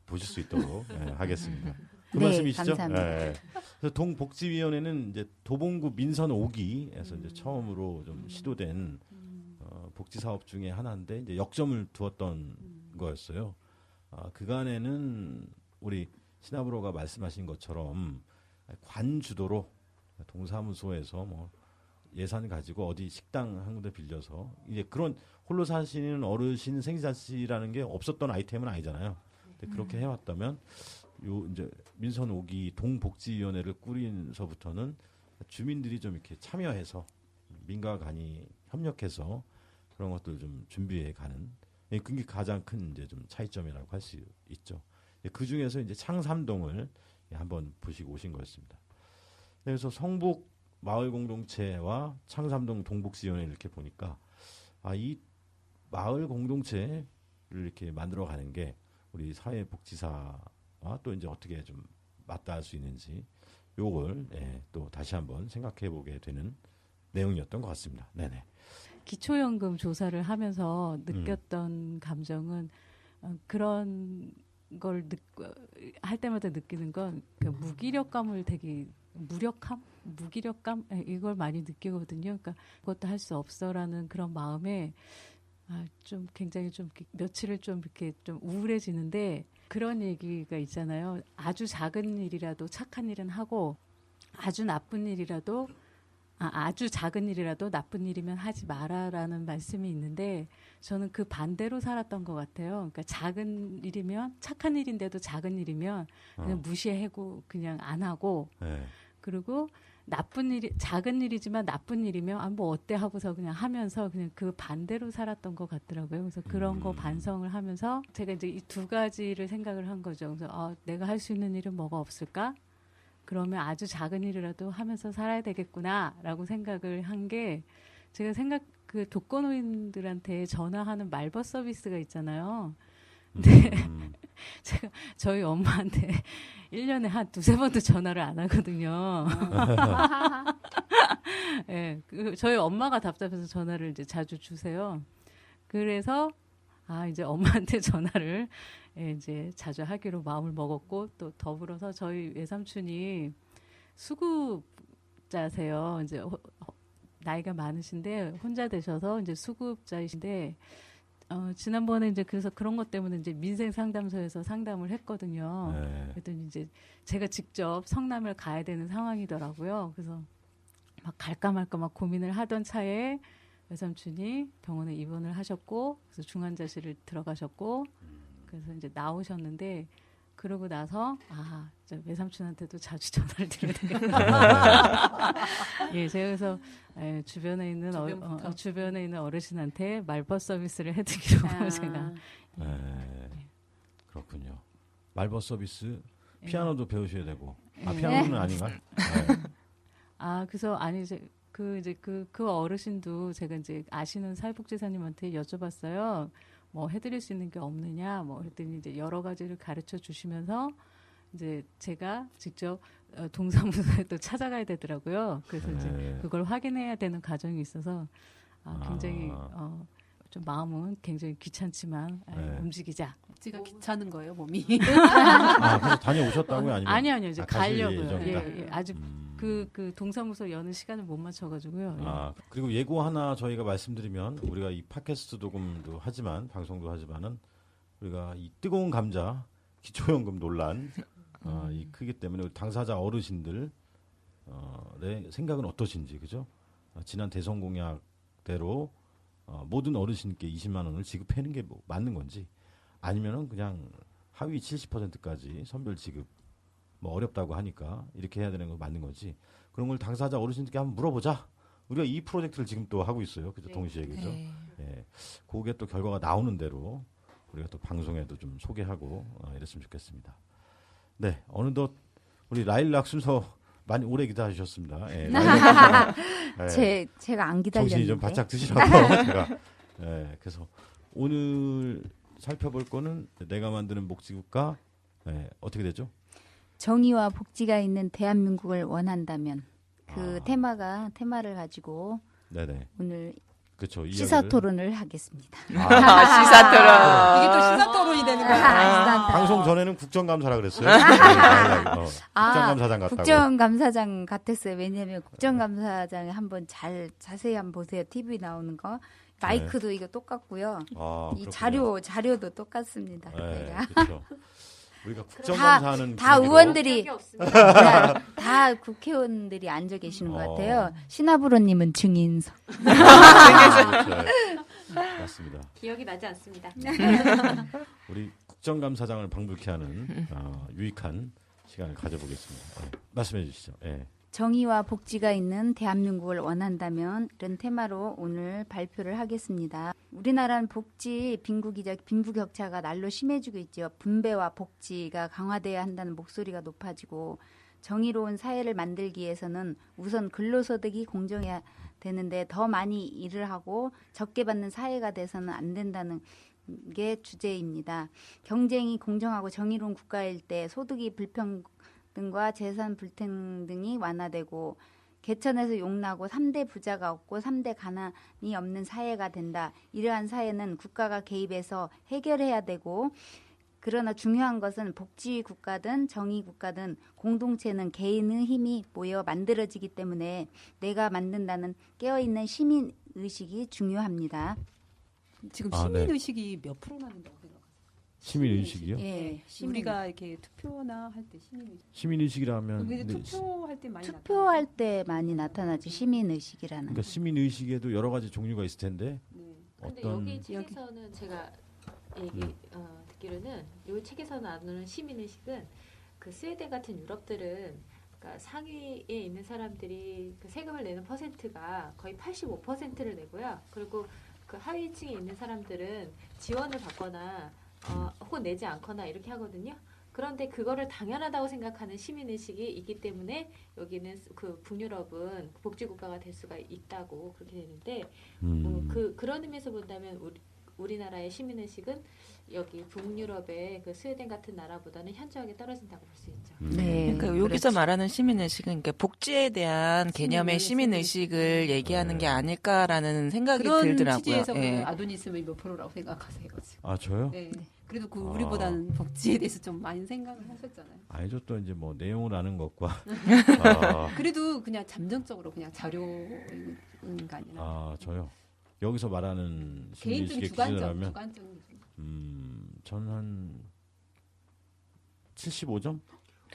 보실 수 있도록 하겠습니다. 그 네, 말씀이시죠? 감사합니다. 예. 그래서 동복지위원회는 이제 도봉구 민선 5기에서 이제 처음으로 좀 시도된 복지 사업 중에 하나인데 이제 역점을 두었던 거였어요. 그간에는 우리 신하브로가 말씀하신 것처럼 관 주도로 동사무소에서 뭐 예산 가지고 어디 식당 한 군데 빌려서 이제 그런 홀로 사시는 어르신 생리잔치라는 게 없었던 아이템은 아니잖아요. 근데 그렇게 해왔다면 요 이제 민선 5기 동복지위원회를 꾸린서부터는 주민들이 좀 이렇게 참여해서 민과 간이 협력해서 그런 것들 좀 준비해 가는 그게 가장 큰 이제 좀 차이점이라고 할 수 있죠. 그 중에서 이제 창삼동을 한번 보시고 오신 거였습니다. 그래서 성북 마을 공동체와 창삼동 동복지위원회 이렇게 보니까 이 마을 공동체를 이렇게 만들어가는 게 우리 사회복지사와 또 이제 어떻게 좀 맞닿을 수 있는지 요걸 또 다시 한번 생각해 보게 되는 내용이었던 것 같습니다. 네네. 기초연금 조사를 하면서 느꼈던 감정은 그런 걸 할 때마다 느끼는 건 그 무기력감을 되게 무기력감 이걸 많이 느끼거든요. 그러니까 그것도 할 수 없어라는 그런 마음에 좀 굉장히 좀 며칠을 좀 이렇게 좀 우울해지는데 그런 얘기가 있잖아요. 아주 작은 일이라도 착한 일은 하고 아주 나쁜 일이라도 아주 작은 일이라도 나쁜 일이면 하지 마라라는 말씀이 있는데 저는 그 반대로 살았던 것 같아요. 그러니까 작은 일이면 착한 일인데도 작은 일이면 그냥 무시하고 그냥 안 하고 그리고 나쁜 일이 작은 일이지만 나쁜 일이면 뭐 어때 하고서 그냥 하면서 그냥 그 반대로 살았던 것 같더라고요. 그래서 그런 거 반성을 하면서 제가 이제 이 두 가지를 생각을 한 거죠. 그래서 내가 할 수 있는 일은 뭐가 없을까? 그러면 아주 작은 일이라도 하면서 살아야 되겠구나라고 생각을 한 게 제가 그 독거노인들한테 전화하는 말벗 서비스가 있잖아요. 근데 제가 저희 엄마한테 1년에 한 두세 번도 전화를 안 하거든요. 네, 저희 엄마가 답답해서 전화를 이제 자주 주세요. 그래서 이제 엄마한테 전화를 이제 자주 하기로 마음을 먹었고 또 더불어서 저희 외삼촌이 수급자세요. 이제 나이가 많으신데 혼자 되셔서 이제 수급자이신데 지난번에 이제 그래서 그런 것 때문에 이제 민생 상담소에서 상담을 했거든요. 그랬더니 이제 제가 직접 성남을 가야 되는 상황이더라고요. 그래서 막 갈까 말까 막 고민을 하던 차에 외삼촌이 병원에 입원을 하셨고 그래서 중환자실을 들어가셨고 그래서 이제 나오셨는데 그러고 나서 외삼촌한테도 자주 전화를 드려야 되겠다. 예, 제가 그래서 주변에 있는 어르신한테 말벗 서비스를 해드리기로 제가. 그렇군요. 말벗 서비스 피아노도 배우셔야 되고 피아노는 아닌가? 그래서 그 어르신도 제가 이제 아시는 사회복지사님한테 여쭤봤어요. 뭐 해드릴 수 있는 게 없느냐, 뭐 그랬더니 이제 여러 가지를 가르쳐 주시면서 이제 제가 직접 동사무소에 또 찾아가야 되더라고요. 그래서 이제 그걸 확인해야 되는 과정이 있어서 굉장히 좀 마음은 굉장히 귀찮지만 움직이자. 복지가 귀찮은 거예요, 몸이. 그래서 다녀오셨다고요? 아니면? 아니요. 이제 가려고요. 아직 그 동사무소 여는 시간을 못 맞춰가지고요. 그리고 예고 하나 저희가 말씀드리면 우리가 이 팟캐스트 녹음도 하지만 방송도 하지만은 우리가 이 뜨거운 감자 기초연금 논란 이 크기 때문에 당사자 어르신들 의 생각은 어떠신지 그죠? 지난 대선 공약대로 모든 어르신께 20만 원을 지급하는 게 뭐 맞는 건지 아니면은 그냥 하위 70%까지 선별 지급 뭐 어렵다고 하니까 이렇게 해야 되는 거 맞는 거지. 그런 걸 당사자 어르신들께 한번 물어보자. 우리가 이 프로젝트를 지금 또 하고 있어요. 그죠? 동시에 그죠? 그게 또 결과가 나오는 대로 우리가 또 방송에도 좀 소개하고 이랬으면 좋겠습니다. 네, 어느덧 우리 라일락 순서 많이 오래 기다리셨습니다. 제가 안 기다렸는데. 정신이 좀 바짝 드시라고 제가. 그래서 오늘 살펴볼 거는 내가 만드는 복지국가 어떻게 되죠? 정의와 복지가 있는 대한민국을 원한다면 그 테마를 가지고 오늘 그쵸, 시사 토론을 하겠습니다. 시사 토론. 이게 또 시사 토론이 되는 거예요. 방송 전에는 국정감사라 그랬어요. 국정감사장 같다고. 국정감사장 같았어요. 왜냐하면 국정감사장에 한번 자세히 한번 보세요. TV 나오는 거. 마이크도 이거 똑같고요. 이 자료도 똑같습니다. 그렇죠. 우리가 국정감사하는 다 의원들이 다 국회의원들이 앉아 계시는 것 같아요. 신하부로님은 증인석. 맞습니다. 기억이 나지 않습니다. 우리 국정감사장을 방불케 하는 유익한 시간을 가져보겠습니다. 말씀해 주시죠. 정의와 복지가 있는 대한민국을 원한다면 이런 테마로 오늘 발표를 하겠습니다. 우리나라는 복지 빈부격차가 날로 심해지고 있죠. 분배와 복지가 강화돼야 한다는 목소리가 높아지고 정의로운 사회를 만들기 위해서는 우선 근로소득이 공정해야 되는데 더 많이 일을 하고 적게 받는 사회가 돼서는 안 된다는 게 주제입니다. 경쟁이 공정하고 정의로운 국가일 때 소득이 불평등과 재산 불평등이 완화되고 개천에서 용나고 3대 부자가 없고 3대 가난이 없는 사회가 된다. 이러한 사회는 국가가 개입해서 해결해야 되고 그러나 중요한 것은 복지 국가든 정의 국가든 공동체는 개인의 힘이 모여 만들어지기 때문에 내가 만든다는 깨어있는 시민 의식이 중요합니다. 지금 네. 시민 의식이 몇 프로나 된다고 생각하세요? 시민 의식이요? 예, 우리가 이렇게 투표나 할 때 시민 의식. 시민 의식이라면 근데 투표할 때 많이 투표할 때 많이 나타나지 시민 의식이라는. 그러니까 시민 의식에도 여러 가지 종류가 있을 텐데 근데 어떤 여기 책에서는 제가 듣기로는 이 책에서 나누는 시민의식은 그 스웨덴 같은 유럽들은 그러니까 상위에 있는 사람들이 그 세금을 내는 퍼센트가 거의 85%를 내고요. 그리고 그 하위층에 있는 사람들은 지원을 받거나 혹은 내지 않거나 이렇게 하거든요. 그런데 그거를 당연하다고 생각하는 시민의식이 있기 때문에 여기는 그 북유럽은 복지국가가 될 수가 있다고 그렇게 되는데 그런 의미에서 본다면 우리나라의 시민의식은 여기 북유럽의 그 스웨덴 같은 나라보다는 현저하게 떨어진다고 볼 수 있죠. 네, 그러니까 여기서 그렇죠. 말하는 시민의식은 그러니까 복지에 대한 개념의 시민의식을 얘기하는 게 아닐까라는 생각이 그런 들더라고요. 취지에서 예. 아도니즘이 몇 프로라고 생각하세요? 지금? 저요? 네. 그래도 그 우리보다는 복지에 대해서 좀 많이 생각을 하셨잖아요. 아니죠. 또 이제 뭐 내용을 아는 것과 그래도 그냥 잠정적으로 그냥 자료인 거 아니나? 저요. 여기서 말하는 시민 개인적인 의식의 기준이라면 주관적인 기준. 저는 한 75점?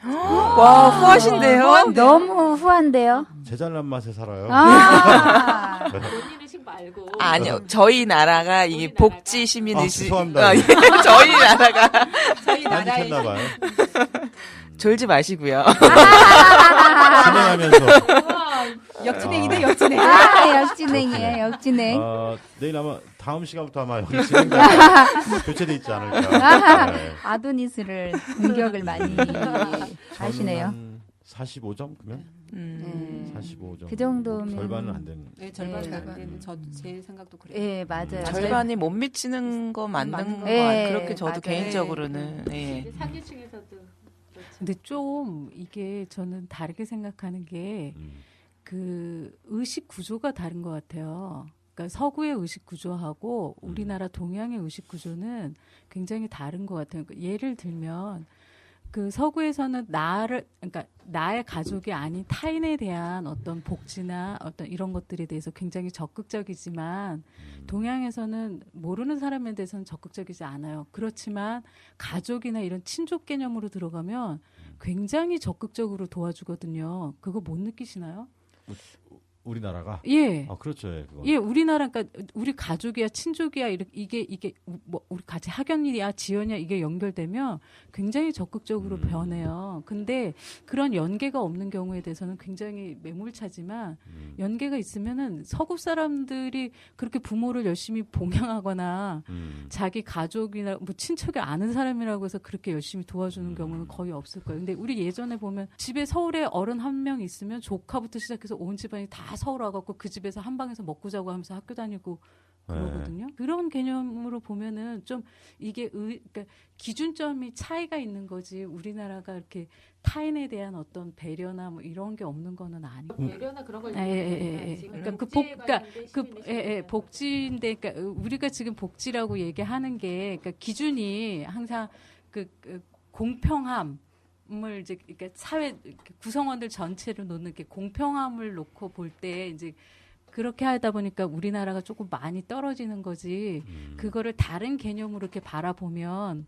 와, 후하신데요? 너무 후한데요. 제 잘난 맛에 살아요. 본인 의식 말고 아니요, 저희 나라가 이게 우리나라가. 복지 시민의식. 죄송합니다. 예, 저희 나라가 저희 나라의 딴짓했나봐요. 졸지 마시고요. 진행하면서 역진행이네 역진행. 역진행이에요, 역진행. 내일 아마 다음 시간부터 아마 여기 진행자가 교체돼 있지 않을까. 네. 아도니스를 공격을 많이 하시네요. 저는 45점 그러면? 네. 45점. 그 정도면 절반은 안 되는. 네, 절반은 네. 안 되는 제 생각도 그래요. 예, 맞아요. 절반이 못 미치는 거 맞는 맞는 거 거 같아요. 예, 그렇게 저도 맞아요. 개인적으로는. 예. 이제 상류층에서도 그렇죠. 근데 좀 이게 저는 다르게 생각하는 게 그 의식 구조가 다른 것 같아요. 그러니까 서구의 의식 구조하고 우리나라 동양의 의식 구조는 굉장히 다른 것 같아요. 그러니까 예를 들면 그 서구에서는 그러니까 나의 가족이 아닌 타인에 대한 어떤 복지나 어떤 이런 것들에 대해서 굉장히 적극적이지만 동양에서는 모르는 사람에 대해서는 적극적이지 않아요. 그렇지만 가족이나 이런 친족 개념으로 들어가면 굉장히 적극적으로 도와주거든요. 그거 못 느끼시나요? 우리나라가? 예. 그렇죠. 예, 그건. 예, 우리나라, 그러니까 우리 가족이야, 친족이야, 이게 뭐 우리 같이 학연이야, 지연이야, 이게 연결되면 굉장히 적극적으로 변해요. 근데 그런 연계가 없는 경우에 대해서는 굉장히 매몰차지만 연계가 있으면은 서구 사람들이 그렇게 부모를 열심히 봉양하거나 자기 가족이나 뭐 친척이 아는 사람이라고 해서 그렇게 열심히 도와주는 경우는 거의 없을 거예요. 근데 우리 예전에 보면 집에 서울에 어른 한 명 있으면 조카부터 시작해서 온 집안이 다 서울 와갖고 그 집에서 한 방에서 먹고 자고 하면서 학교 다니고 그러거든요. 그런 개념으로 보면은 좀 이게 그러니까 기준점이 차이가 있는 거지 우리나라가 이렇게 타인에 대한 어떤 배려나 뭐 이런 게 없는 거는 아니고. 배려나 그런 걸 그러니까 복지인데, 그러니까 우리가 지금 복지라고 얘기하는 게, 그러니까 기준이 항상 그 공평함. 을 이제 그러니까 사회 구성원들 전체를 놓는 게 공평함을 놓고 볼 때 이제 그렇게 하다 보니까 우리나라가 조금 많이 떨어지는 거지. 그거를 다른 개념으로 이렇게 바라보면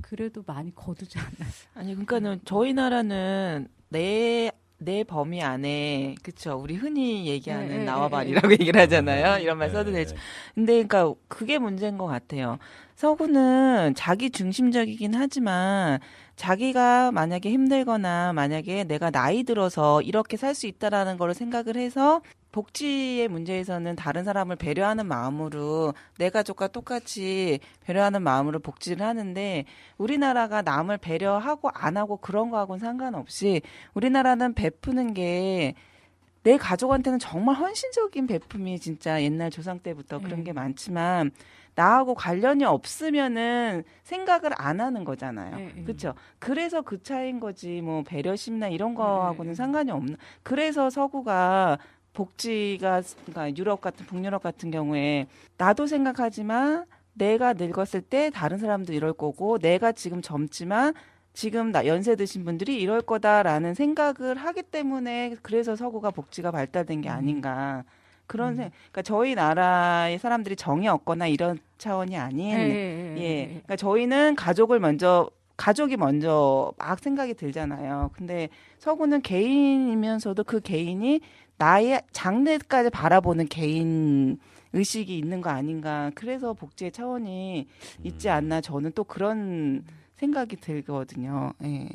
그래도 많이 거두지 않나요? 아니 그러니까는 저희 나라는 내 내 범위 안에 그쵸 우리 흔히 얘기하는 네, 나와바리라고 얘기를 하잖아요. 이런 말 써도 네. 되죠. 근데 그러니까 그게 문제인 것 같아요. 서구는 자기 중심적이긴 하지만 자기가 만약에 힘들거나 만약에 내가 나이 들어서 이렇게 살 수 있다라는 거를 생각을 해서 복지의 문제에서는 다른 사람을 배려하는 마음으로 내 가족과 똑같이 배려하는 마음으로 복지를 하는데 우리나라가 남을 배려하고 안 하고 그런 거하고는 상관없이 우리나라는 베푸는 게 내 가족한테는 정말 헌신적인 베품이 진짜 옛날 조상 때부터 그런 게 많지만 나하고 관련이 없으면은 생각을 안 하는 거잖아요. 그렇죠? 그래서 그 차이인 거지 뭐 배려심이나 이런 거하고는 상관이 없는. 그래서 서구가 복지가 그러니까 유럽 같은 북유럽 같은 경우에 나도 생각하지만 내가 늙었을 때 다른 사람도 이럴 거고 내가 지금 젊지만 지금 연세 드신 분들이 이럴 거다라는 생각을 하기 때문에 그래서 서구가 복지가 발달된 게 아닌가. 그런 그러니까 저희 나라의 사람들이 정이 없거나 이런 차원이 아닌 예. 그러니까 저희는 가족이 먼저 막 생각이 들잖아요. 근데 서구는 개인이면서도 그 개인이 나의 장래까지 바라보는 개인 의식이 있는 거 아닌가. 그래서 복지의 차원이 있지 않나. 저는 또 그런 생각이 들거든요. 예.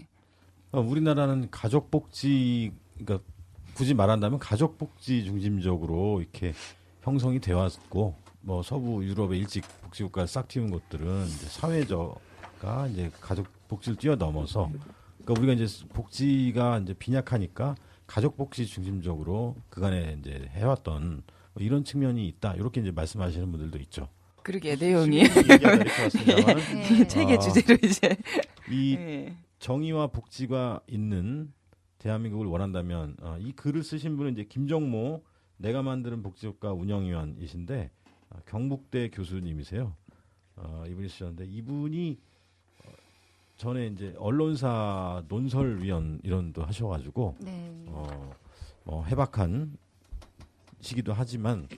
우리나라는 가족 복지, 그러니까 굳이 말한다면 가족 복지 중심적으로 이렇게 형성이 되어 왔고, 뭐 서부 유럽의 일찍 복지국가를 싹 틔운 것들은 이제 사회적가 이제 가족 복지를 뛰어넘어서, 그러니까 우리가 이제 복지가 이제 빈약하니까 가족 복지 중심적으로 그간에 이제 해왔던 뭐 이런 측면이 있다. 이렇게 이제 말씀하시는 분들도 있죠. 그러게 내용이 얘기가 이렇게 왔습니다만 책의 주제로 이제 이 예. 정의와 복지가 있는 대한민국을 원한다면 이 글을 쓰신 분은 이제 김정모 내가 만드는 복지국가 운영위원이신데 경북대 교수님이세요. 이분이 쓰셨는데 이분이 전에 이제 언론사 논설위원 이런도 하셔가지고 네. 뭐 해박한 시기도 하지만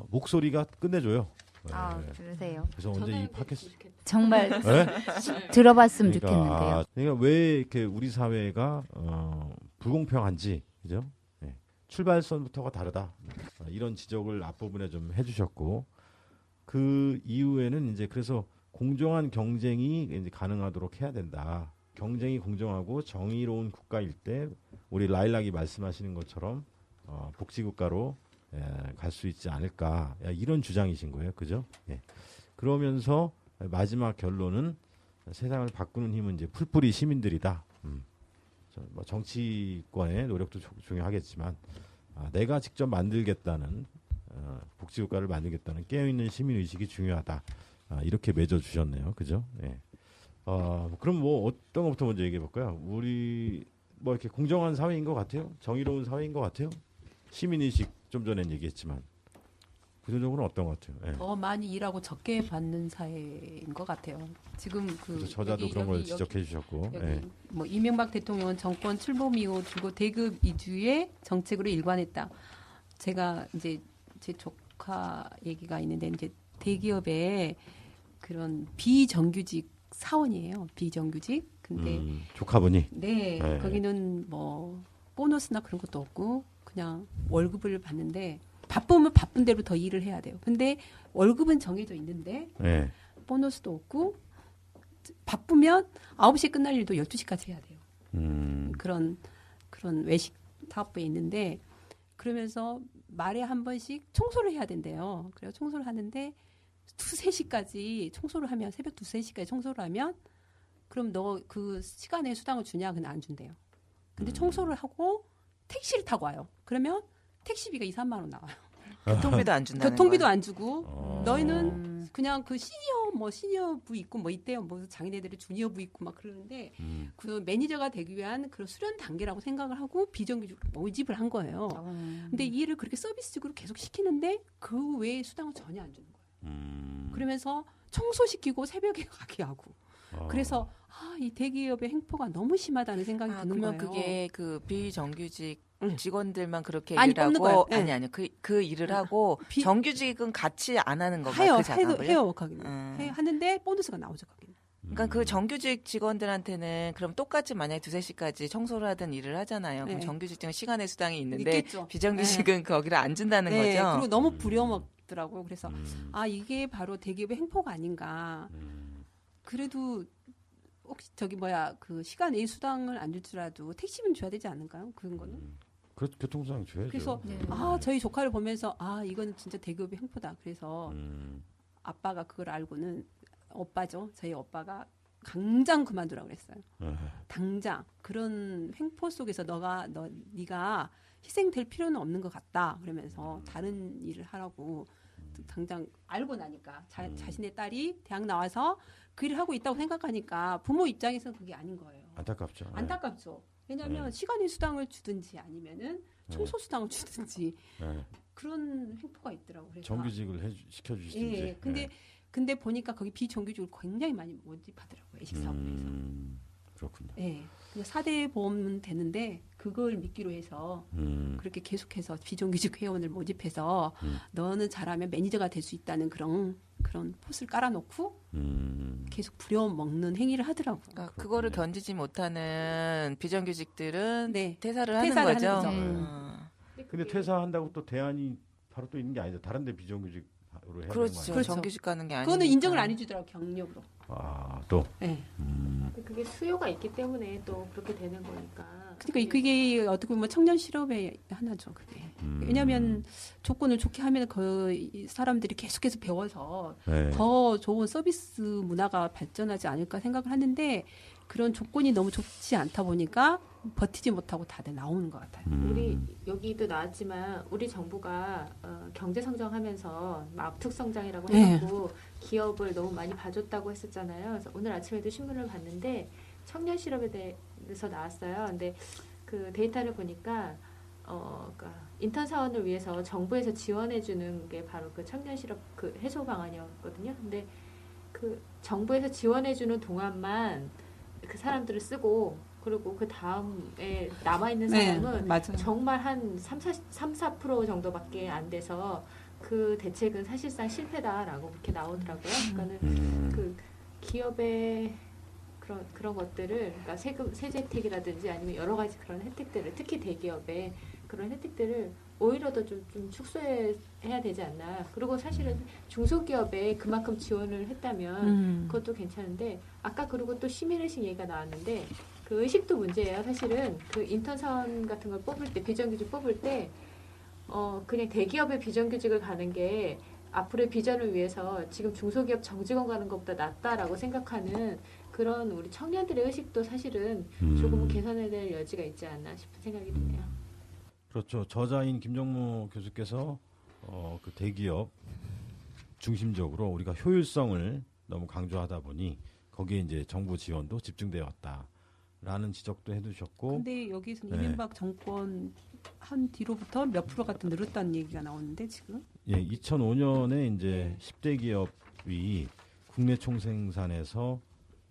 목소리가 끝내줘요. 아, 네. 그러세요. 그래서 언제 이 팟캐스트 정말 네? 들어봤으면 그러니까, 좋겠는데요. 그러니까 왜 이렇게 우리 사회가 불공평한지 그죠? 네. 출발선부터가 다르다. 이런 지적을 앞부분에 좀 해주셨고 그 이후에는 이제 그래서 공정한 경쟁이 이제 가능하도록 해야 된다. 경쟁이 공정하고 정의로운 국가일 때 우리 라일락이 말씀하시는 것처럼 복지국가로 갈 수 있지 않을까 이런 주장이신 거예요, 그죠? 예. 그러면서 마지막 결론은 세상을 바꾸는 힘은 이제 풀뿌리 시민들이다. 뭐 정치권의 노력도 중요하겠지만 내가 직접 만들겠다는 복지국가를 만들겠다는 깨어있는 시민 의식이 중요하다. 이렇게 맺어주셨네요, 그죠? 예. 그럼 뭐 어떤 것부터 먼저 얘기해 볼까요? 우리 뭐 이렇게 공정한 사회인 것 같아요? 정의로운 사회인 것 같아요? 시민 의식 좀 전엔 얘기했지만 구조적으로는 어떤 것 같아요? 예. 더 많이 일하고 적게 받는 사회인 것 같아요. 지금 그래서 저자도 그런 걸 지적해 주셨고, 여기 뭐 이명박 대통령은 정권 출범 이후 줄곧 대급 이주의 정책으로 일관했다. 제가 이제 제 조카 얘기가 있는데 이제 대기업의 그런 비정규직 사원이에요. 비정규직. 근데 조카분이 네, 네. 거기는 뭐 보너스나 그런 것도 없고 그냥 월급을 받는데 바쁘면 바쁜 대로 더 일을 해야 돼요. 근데 월급은 정해져 있는데 네. 보너스도 없고 바쁘면 9시에 끝날 일도 12시까지 해야 돼요. 그런 외식 사업부에 있는데 그러면서 말에 한 번씩 청소를 해야 된대요. 그래서 청소를 하는데 2-3시까지 청소를 하면 새벽 2-3시까지 청소를 하면 그럼 너 그 시간에 수당을 주냐? 그냥 안 준대요. 근데 청소를 하고 택시를 타고 와요. 그러면 택시비가 2-3만 원 나와요. 교통비도 안 준다는 교통비도 거야. 안 주고 너희는 그냥 그 시니어부 있고 뭐 있대요. 뭐 자기네들이 주니어부 있고 막 그러는데 그 매니저가 되기 위한 그런 수련 단계라고 생각을 하고 비정규직으로 모집을 한 거예요. 근데 이 일을 그렇게 서비스직으로 계속 시키는데 그 외에 수당을 전혀 안 주는 거예요. 그러면서 청소시키고 새벽에 가게 하고. 그래서 이 대기업의 행포가 너무 심하다는 생각이 드는 그러면 거예요. 그게 그 비정규직 직원들만 그렇게 많이 일을 뽑는 하고 거예요. 네. 아니 그 일을 하고 정규직은 같이 안 하는 건가요? 해요. 그 작업을? 해요. 거기는. 하는데 보너스가 나오죠. 거기는. 그러니까 그 정규직 직원들한테는 그럼 똑같이 만약에 2-3시까지 청소를 하든 일을 하잖아요. 그럼 네. 정규직은 시간의 수당이 있는데 있겠죠. 비정규직은 거기를 안 준다는 네, 거죠. 그리고 너무 부려먹더라고요. 그래서 아 이게 바로 대기업의 행포가 아닌가. 그래도 혹시 그 시간 외 수당을 안 줄지라도 택시비는 줘야 되지 않을까요? 그런 거는. 교통수당 줘야죠. 그래서 네. 저희 조카를 보면서 이건 진짜 대기업의 행포다. 그래서 아빠가 그걸 알고는 오빠죠. 저희 오빠가 당장 그만두라고 그랬어요. 당장 그런 횡포 속에서 네가 희생될 필요는 없는 것 같다. 그러면서 다른 일을 하라고 당장 알고 나니까 자신의 딸이 대학 나와서 그 일을 하고 있다고 생각하니까 부모 입장에서는 그게 아닌 거예요. 안타깝죠. 안타깝죠. 왜냐하면 시간의 수당을 주든지 아니면은 청소 수당을 주든지 그런 횡포가 있더라고요. 그래서 정규직을 시켜주시든지. 예. 근데 보니까 거기 비정규직을 굉장히 많이 모집하더라고요. 외식사업에서. 그렇군요. 예. 그냥 4대 보험은 되는데 그걸 미끼로 해서 그렇게 계속해서 비정규직 회원을 모집해서 너는 잘하면 매니저가 될 수 있다는 그런 포스를 깔아놓고 계속 부려먹는 행위를 하더라고요. 그러니까 그거를 견디지 못하는 비정규직들은 네. 퇴사를 하는 퇴사를 거죠. 하는 거죠. 근데 퇴사한다고 또 대안이 바로 또 있는 게 아니죠. 다른데 비정규직으로 해야 되는 거 그렇죠. 아니에요? 그렇죠. 정규직 가는 게 아니고. 그거는 인정을 안 해주더라고요. 경력으로. 또. 네. 그게 수요가 있기 때문에 또 그렇게 되는 거니까. 그러니까 그게 어떻게 보면 청년 실업의 하나죠. 그게. 왜냐하면 조건을 좋게 하면 그 사람들이 계속해서 배워서 네. 더 좋은 서비스 문화가 발전하지 않을까 생각을 하는데 그런 조건이 너무 좋지 않다 보니까 버티지 못하고 다들 나오는 것 같아요. 우리 여기도 나왔지만 우리 정부가 경제 성장하면서 압축 성장이라고 해갖고 기업을 너무 많이 봐줬다고 했었잖아요. 그래서 오늘 아침에도 신문을 봤는데 청년 실업에 대해서 나왔어요. 근데 그 데이터를 보니까 그러니까 인턴 사원을 위해서 정부에서 지원해주는 게 바로 그 청년 실업 그 해소 방안이었거든요. 근데 그 정부에서 지원해주는 동안만 그 사람들을 쓰고 그리고 그 다음에 남아있는 사람은 맞아요. 정말 한 3-4% 정도밖에 안 돼서 그 대책은 사실상 실패다라고 그렇게 나오더라고요. 그러니까는 그 기업의 그런 것들을 그러니까 세제 혜택이라든지 아니면 여러 가지 그런 혜택들을 특히 대기업의 그런 혜택들을 오히려 더 좀 축소해야 되지 않나. 그리고 사실은 중소기업에 그만큼 지원을 했다면 그것도 괜찮은데 아까 그리고 또 시민의식 얘기가 나왔는데 그 의식도 문제예요. 사실은 그 인턴 사원 같은 걸 뽑을 때 비정규직 뽑을 때 그냥 대기업의 비정규직을 가는 게 앞으로의 비전을 위해서 지금 중소기업 정직원 가는 것보다 낫다라고 생각하는 그런 우리 청년들의 의식도 사실은 조금은 개선해야 될 여지가 있지 않나 싶은 생각이 드네요. 그렇죠. 저자인 김정무 교수께서 그 대기업 중심적으로 우리가 효율성을 너무 강조하다 보니 거기에 이제 정부 지원도 집중되어 왔다라는 지적도 해두셨고. 근데 여기서 이명박 정권 한 뒤로부터 몇 프로가 또 늘었다는 얘기가 나오는데 지금? 예, 2005년에 이제 10대 기업이 국내 총생산에서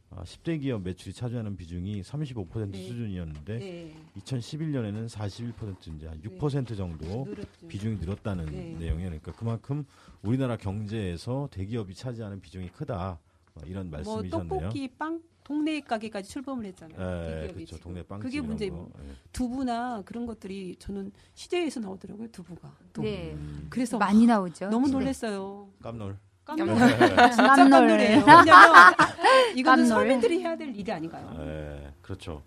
10대 기업 매출이 차지하는 비중이 35% 수준이었는데 2011년에는 41% 이제 한 6% 정도 늘었죠. 비중이 늘었다는 내용이에요. 그러니까 그만큼 우리나라 경제에서 대기업이 차지하는 비중이 크다. 이런 말씀이셨네요. 떡볶이 빵 동네 가게까지 출범을 했잖아요. 네, 대기업이 그렇죠. 지금. 동네 빵집 그게 이런 문제고 거. 예. 두부나 그런 것들이 저는 시제에서 나오더라고요. 두부가. 또. 네. 그래서 많이 나오죠. 너무 네. 놀랐어요. 깜놀. 진짜 깜놀. 깜놀해요. 왜냐면 이거는 깜놀. 서민들이 해야 될 일이 아닌가요? 예, 그렇죠.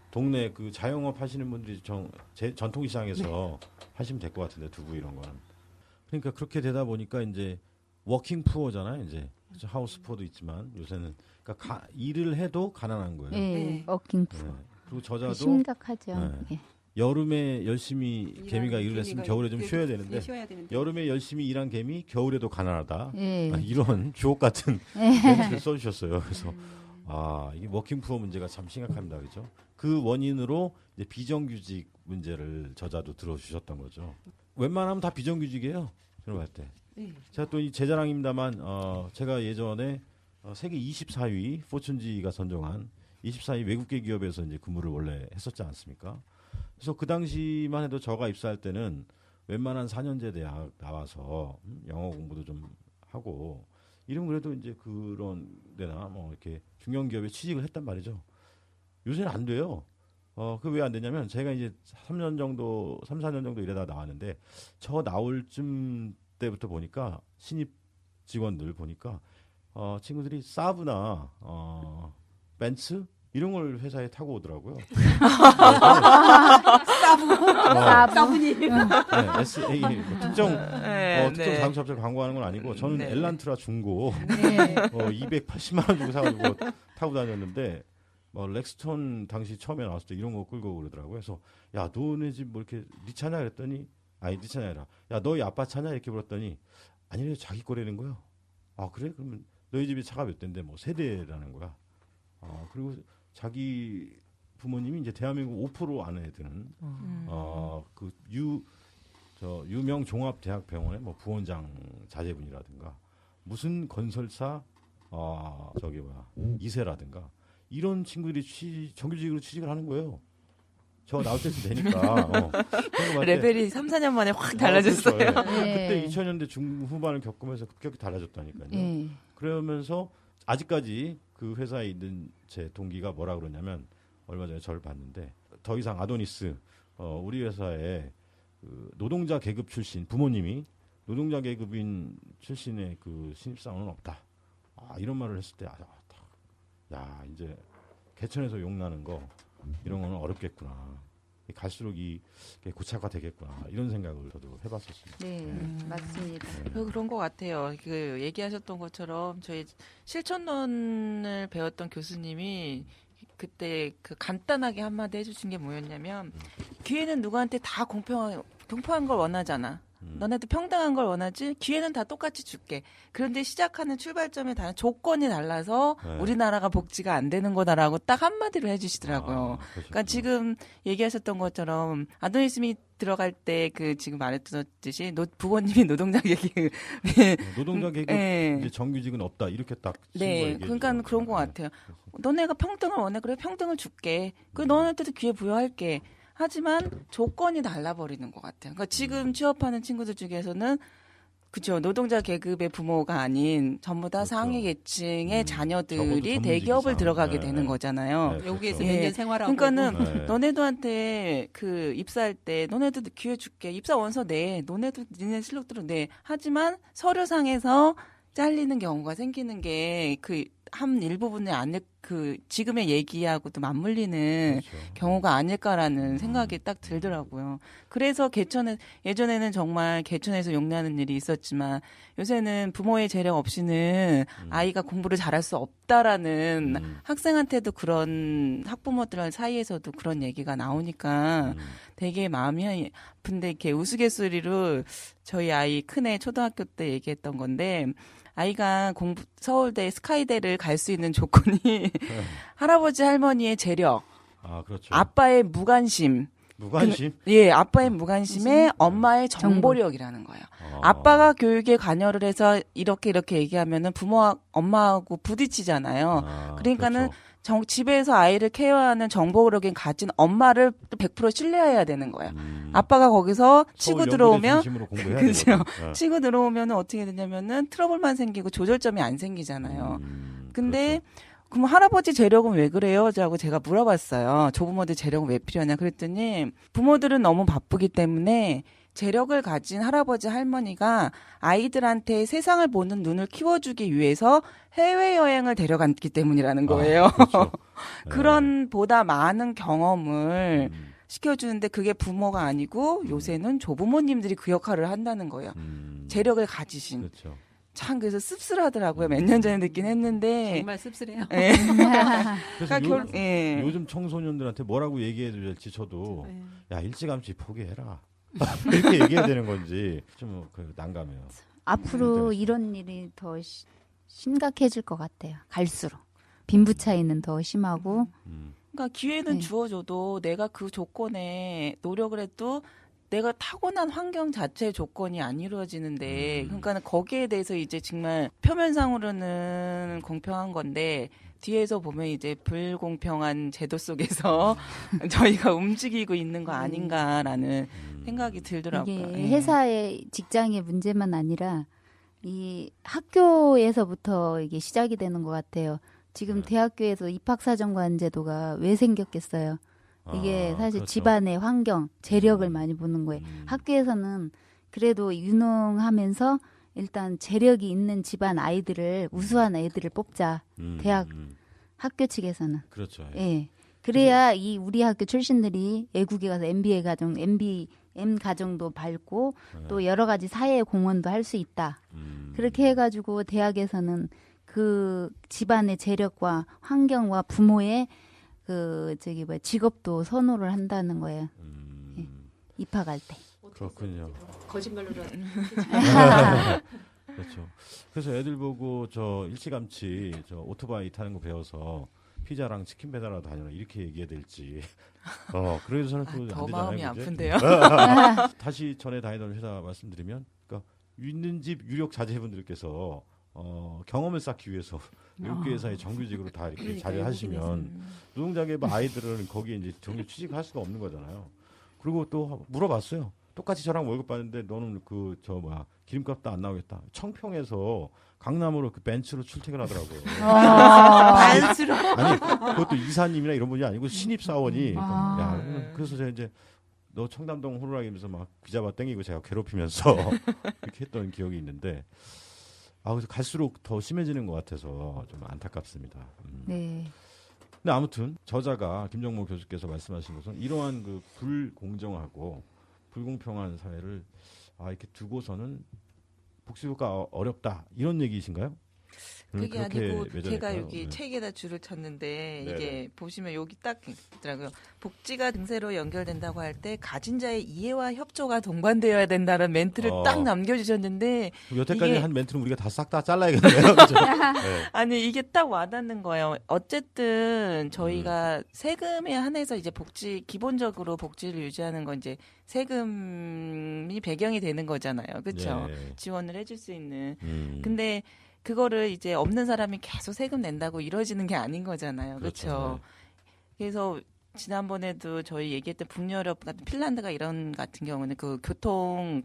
동네 그 자영업 하시는 분들이 전통시장에서 하시면 될 것 같은데 두부 이런 거는. 그러니까 그렇게 되다 보니까 이제 워킹 푸어잖아요. 이제 그렇죠? 하우스 푸어도 있지만 요새는 그러니까 일을 해도 가난한 거예요. 예, 워킹 푸어. 예. 그리고 저자도 심각하죠. 네. 예. 여름에 열심히 개미가 일을 했으면 겨울에 좀 쉬어야 되는데 쉬어야 되는데. 여름에 열심히 일한 개미 겨울에도 가난하다. 예. 이런 주옥 같은 멘트를 써주셨어요. 그래서 이게 워킹 푸어 문제가 참 심각합니다, 그렇죠? 그 원인으로 이제 비정규직 문제를 저자도 들어주셨던 거죠. 웬만하면 다 비정규직이에요. 저는 볼 때. 제가 또 이 제 자랑입니다만 제가 예전에 세계 24위 포춘지가 선정한 24위 외국계 기업에서 이제 근무를 원래 했었지 않습니까? 그래서 그 당시만 해도 저가 입사할 때는 웬만한 4년제 대학 나와서 영어 공부도 좀 하고 이름 그래도 이제 그런 데나 뭐 이렇게 중견기업에 취직을 했단 말이죠. 요새는 안 돼요. 그 왜 안 되냐면 제가 이제 3, 4년 정도 일하다 나왔는데 저 나올 쯤 때부터 보니까 신입 직원들 보니까 친구들이 사브나 벤츠 이런 걸 회사에 타고 오더라고요. 사부님. 네, SA 뭐 특정 네. 자동차 광고하는 건 아니고 저는 네. 엘란트라 중고 네. 280만 원 주고 사가지고 타고 다녔는데 렉스톤 당시 처음에 나왔을 때 이런 거 끌고 그러더라고요. 그래서 야 너네 집 뭐 이렇게 네 차냐 그랬더니 아니 네 차냐 아니라 야 너희 아빠 차냐 이렇게 물었더니 아니래 자기 거라는 거야. 아 그래? 그러면 너희 집에 차가 몇 대인데 뭐 세대라는 거야. 그리고 자기 부모님이 이제 대한민국 5% 안에 드는 그 유명 종합대학병원의 뭐 부원장 자제분이라든가 무슨 건설사 이세라든가 이런 친구들이 정규직으로 취직을 하는 거예요. 저 나올 때쯤 되니까 레벨이 3, 4년 만에 확 달라졌어요. 그렇죠. 네. 그때 2000년대 중후반을 겪으면서 급격히 달라졌다니까요. 네. 그러면서 아직까지 그 회사에 있는 제 동기가 뭐라 그러냐면 얼마 전에 저를 봤는데 더 이상 아도니스 우리 회사에 그 노동자 계급 출신 부모님이 노동자 계급인 출신의 그 신입사원은 없다. 이런 말을 했을 때 야 이제 개천에서 욕나는 거 이런 거는 어렵겠구나. 갈수록 이게 고착화 되겠구나 이런 생각을 저도 해봤었습니다. 네, 맞습니다. 그런 것 같아요. 그 얘기하셨던 것처럼 저희 실천론을 배웠던 교수님이 그때 그 간단하게 한마디 해주신 게 뭐였냐면 기회는 누구한테 다 공평한 걸 원하잖아. 너네도 평등한 걸 원하지 기회는 다 똑같이 줄게. 그런데 시작하는 출발점에 다른 조건이 달라서 네. 우리나라가 복지가 안 되는 거다라고 딱 한마디로 해주시더라고요. 그러니까 지금 얘기하셨던 것처럼 아도니스미 들어갈 때 그 지금 말했듯이 부모님이 노동자 계급 노동자 계급 네. 이제 정규직은 없다 이렇게 딱 네, 그러니까 그런 것 같아요. 너네가 평등을 원해 그래 평등을 줄게. 그 너네한테도 기회 부여할게. 하지만 조건이 달라버리는 것 같아요. 그러니까 지금 취업하는 친구들 중에서는 그죠 노동자 계급의 부모가 아닌 전부 다 그렇죠. 상위 계층의 적어도 자녀들이 전문직 대기업을 이상. 들어가게 네. 되는 거잖아요. 네, 여기에서 그렇죠. 몇 예. 년 생활하고. 그러니까는 네. 너네들한테 그 입사할 때 너네도 기회 줄게. 입사 원서 내. 너네도 니네 실력대로 내. 하지만 서류상에서 잘리는 경우가 생기는 게 그 한 일부분에 그 지금의 얘기하고도 맞물리는 그렇죠. 경우가 아닐까라는 생각이 딱 들더라고요. 그래서 예전에는 정말 개천에서 용나는 일이 있었지만 요새는 부모의 재력 없이는 아이가 공부를 잘할 수 없다라는 학생한테도 그런 학부모들 사이에서도 그런 얘기가 나오니까 되게 마음이 아픈데 이렇게 우스갯소리로 저희 아이 큰애 초등학교 때 얘기했던 건데 아이가 서울대 스카이대를 갈 수 있는 조건이 할아버지 할머니의 재력, 그렇죠. 아빠의 무관심, 무관심. 아빠의 무관심에 엄마의 정보력이라는 거예요. 아. 아빠가 교육에 관여를 해서 이렇게 얘기하면은 엄마하고 부딪히잖아요. 그러니까는 그렇죠. 집에서 아이를 케어하는 정보력이 가진 엄마를 100% 신뢰해야 되는 거예요. 아빠가 거기서 치고 들어오면 그렇죠. 치고 들어오면 어떻게 되냐면은 트러블만 생기고 조절점이 안 생기잖아요. 근데 그렇죠. 그럼 할아버지 재력은 왜 그래요? 라고 제가 물어봤어요. 조부모들 재력은 왜 필요하냐 그랬더니 부모들은 너무 바쁘기 때문에 재력을 가진 할아버지 할머니가 아이들한테 세상을 보는 눈을 키워주기 위해서 해외여행을 데려갔기 때문이라는 거예요. 그렇죠. 그런 보다 많은 경험을 시켜주는데 그게 부모가 아니고 요새는 조부모님들이 그 역할을 한다는 거예요. 재력을 가지신. 그렇죠. 참 그래서 씁쓸하더라고요. 몇 년 전에 듣긴 했는데. 정말 씁쓸해요. 예. 그래서 예. 요즘 청소년들한테 뭐라고 얘기해야 될지 저도 네. 야 일찌감치 포기해라 이렇게 얘기해야 되는 건지 좀 난감해요. 앞으로 이런 일이 더 심각해질 것 같아요. 갈수록 빈부 차이는 더 심하고. 그러니까 기회는 네. 주어져도 내가 그 조건에 노력을 해도 내가 타고난 환경 자체의 조건이 안 이루어지는데 그러니까 거기에 대해서 이제 정말 표면상으로는 공평한 건데 뒤에서 보면 이제 불공평한 제도 속에서 저희가 움직이고 있는 거 아닌가라는 생각이 들더라고요. 이게 예. 회사의 직장의 문제만 아니라 이 학교에서부터 이게 시작이 되는 것 같아요. 지금 대학교에서 입학사정관 제도가 왜 생겼겠어요? 이게 사실 그렇죠. 집안의 환경, 재력을 많이 보는 거예요. 학교에서는 그래도 유능하면서 일단 재력이 있는 집안 아이들을 우수한 애들을 뽑자. 대학 학교 측에서는. 그렇죠. 예. 그래야 이 우리 학교 출신들이 외국에 가서 MBA 가정, M 가정도 밟고 또 여러 가지 사회 공헌도 할 수 있다. 그렇게 해가지고 대학에서는 그 집안의 재력과 환경과 부모의 그 직업도 선호를 한다는 거예요. 예. 입학할 때. 그렇군요. 거짓말로라도. 그렇죠. 그래서 애들 보고 저 일찌감치 저 오토바이 타는 거 배워서 피자랑 치킨 배달하러 다녀라 이렇게 얘기해야 될지. 그래서는 또 안 더 되잖아요. 마음이 그죠? 아픈데요. 다시 전에 다니던 회사 말씀드리면, 그러니까 있는 집 유력 자제분들께서 경험을 쌓기 위해서 외국계 회사에 정규직으로 다 이렇게 그러니까 자리를 하시면 노동자계의 아이들은 거기에 이제 정규 취직할 수가 없는 거잖아요. 그리고 또 물어봤어요. 똑같이 저랑 월급 받는데 너는 기름값도 안 나오겠다. 청평에서 강남으로 그 벤츠로 출퇴근하더라고요. 반수로. 아니 그것도 이사님이나 이런 분이 아니고 신입 사원이. 야, 그래서 제가 이제 너 청담동 호루라기면서 막 비자바 땡기고 제가 괴롭히면서 이렇게 했던 기억이 있는데. 그래서 갈수록 더 심해지는 것 같아서 좀 안타깝습니다. 네. 근데 아무튼 저자가 김정모 교수께서 말씀하신 것은 이러한 그 불공정하고 불공평한 사회를 이렇게 두고서는 복지효과가 어렵다 이런 얘기이신가요? 그게 아니고 제가 매장일까요? 여기 네. 책에다 줄을 쳤는데 네네. 이게 보시면 여기 딱 있더라고요. 복지가 등세로 연결된다고 할 때 가진 자의 이해와 협조가 동반되어야 된다는 멘트를 딱 남겨주셨는데 여태까지 이게- 한 멘트는 우리가 다 싹 다 잘라야겠네요. 그죠? 네. 아니 이게 딱 와닿는 거예요. 어쨌든 저희가 세금에 한해서 이제 복지 기본적으로 복지를 유지하는 건 이제 세금이 배경이 되는 거잖아요. 그렇죠? 네. 지원을 해줄 수 있는. 음. 근데 그거를 이제 없는 사람이 계속 세금 낸다고 이루어지는 게 아닌 거잖아요. 그렇죠? 그렇죠. 그래서 지난번에도 저희 얘기했던 북유럽 같은 핀란드가 이런 같은 경우는 그 교통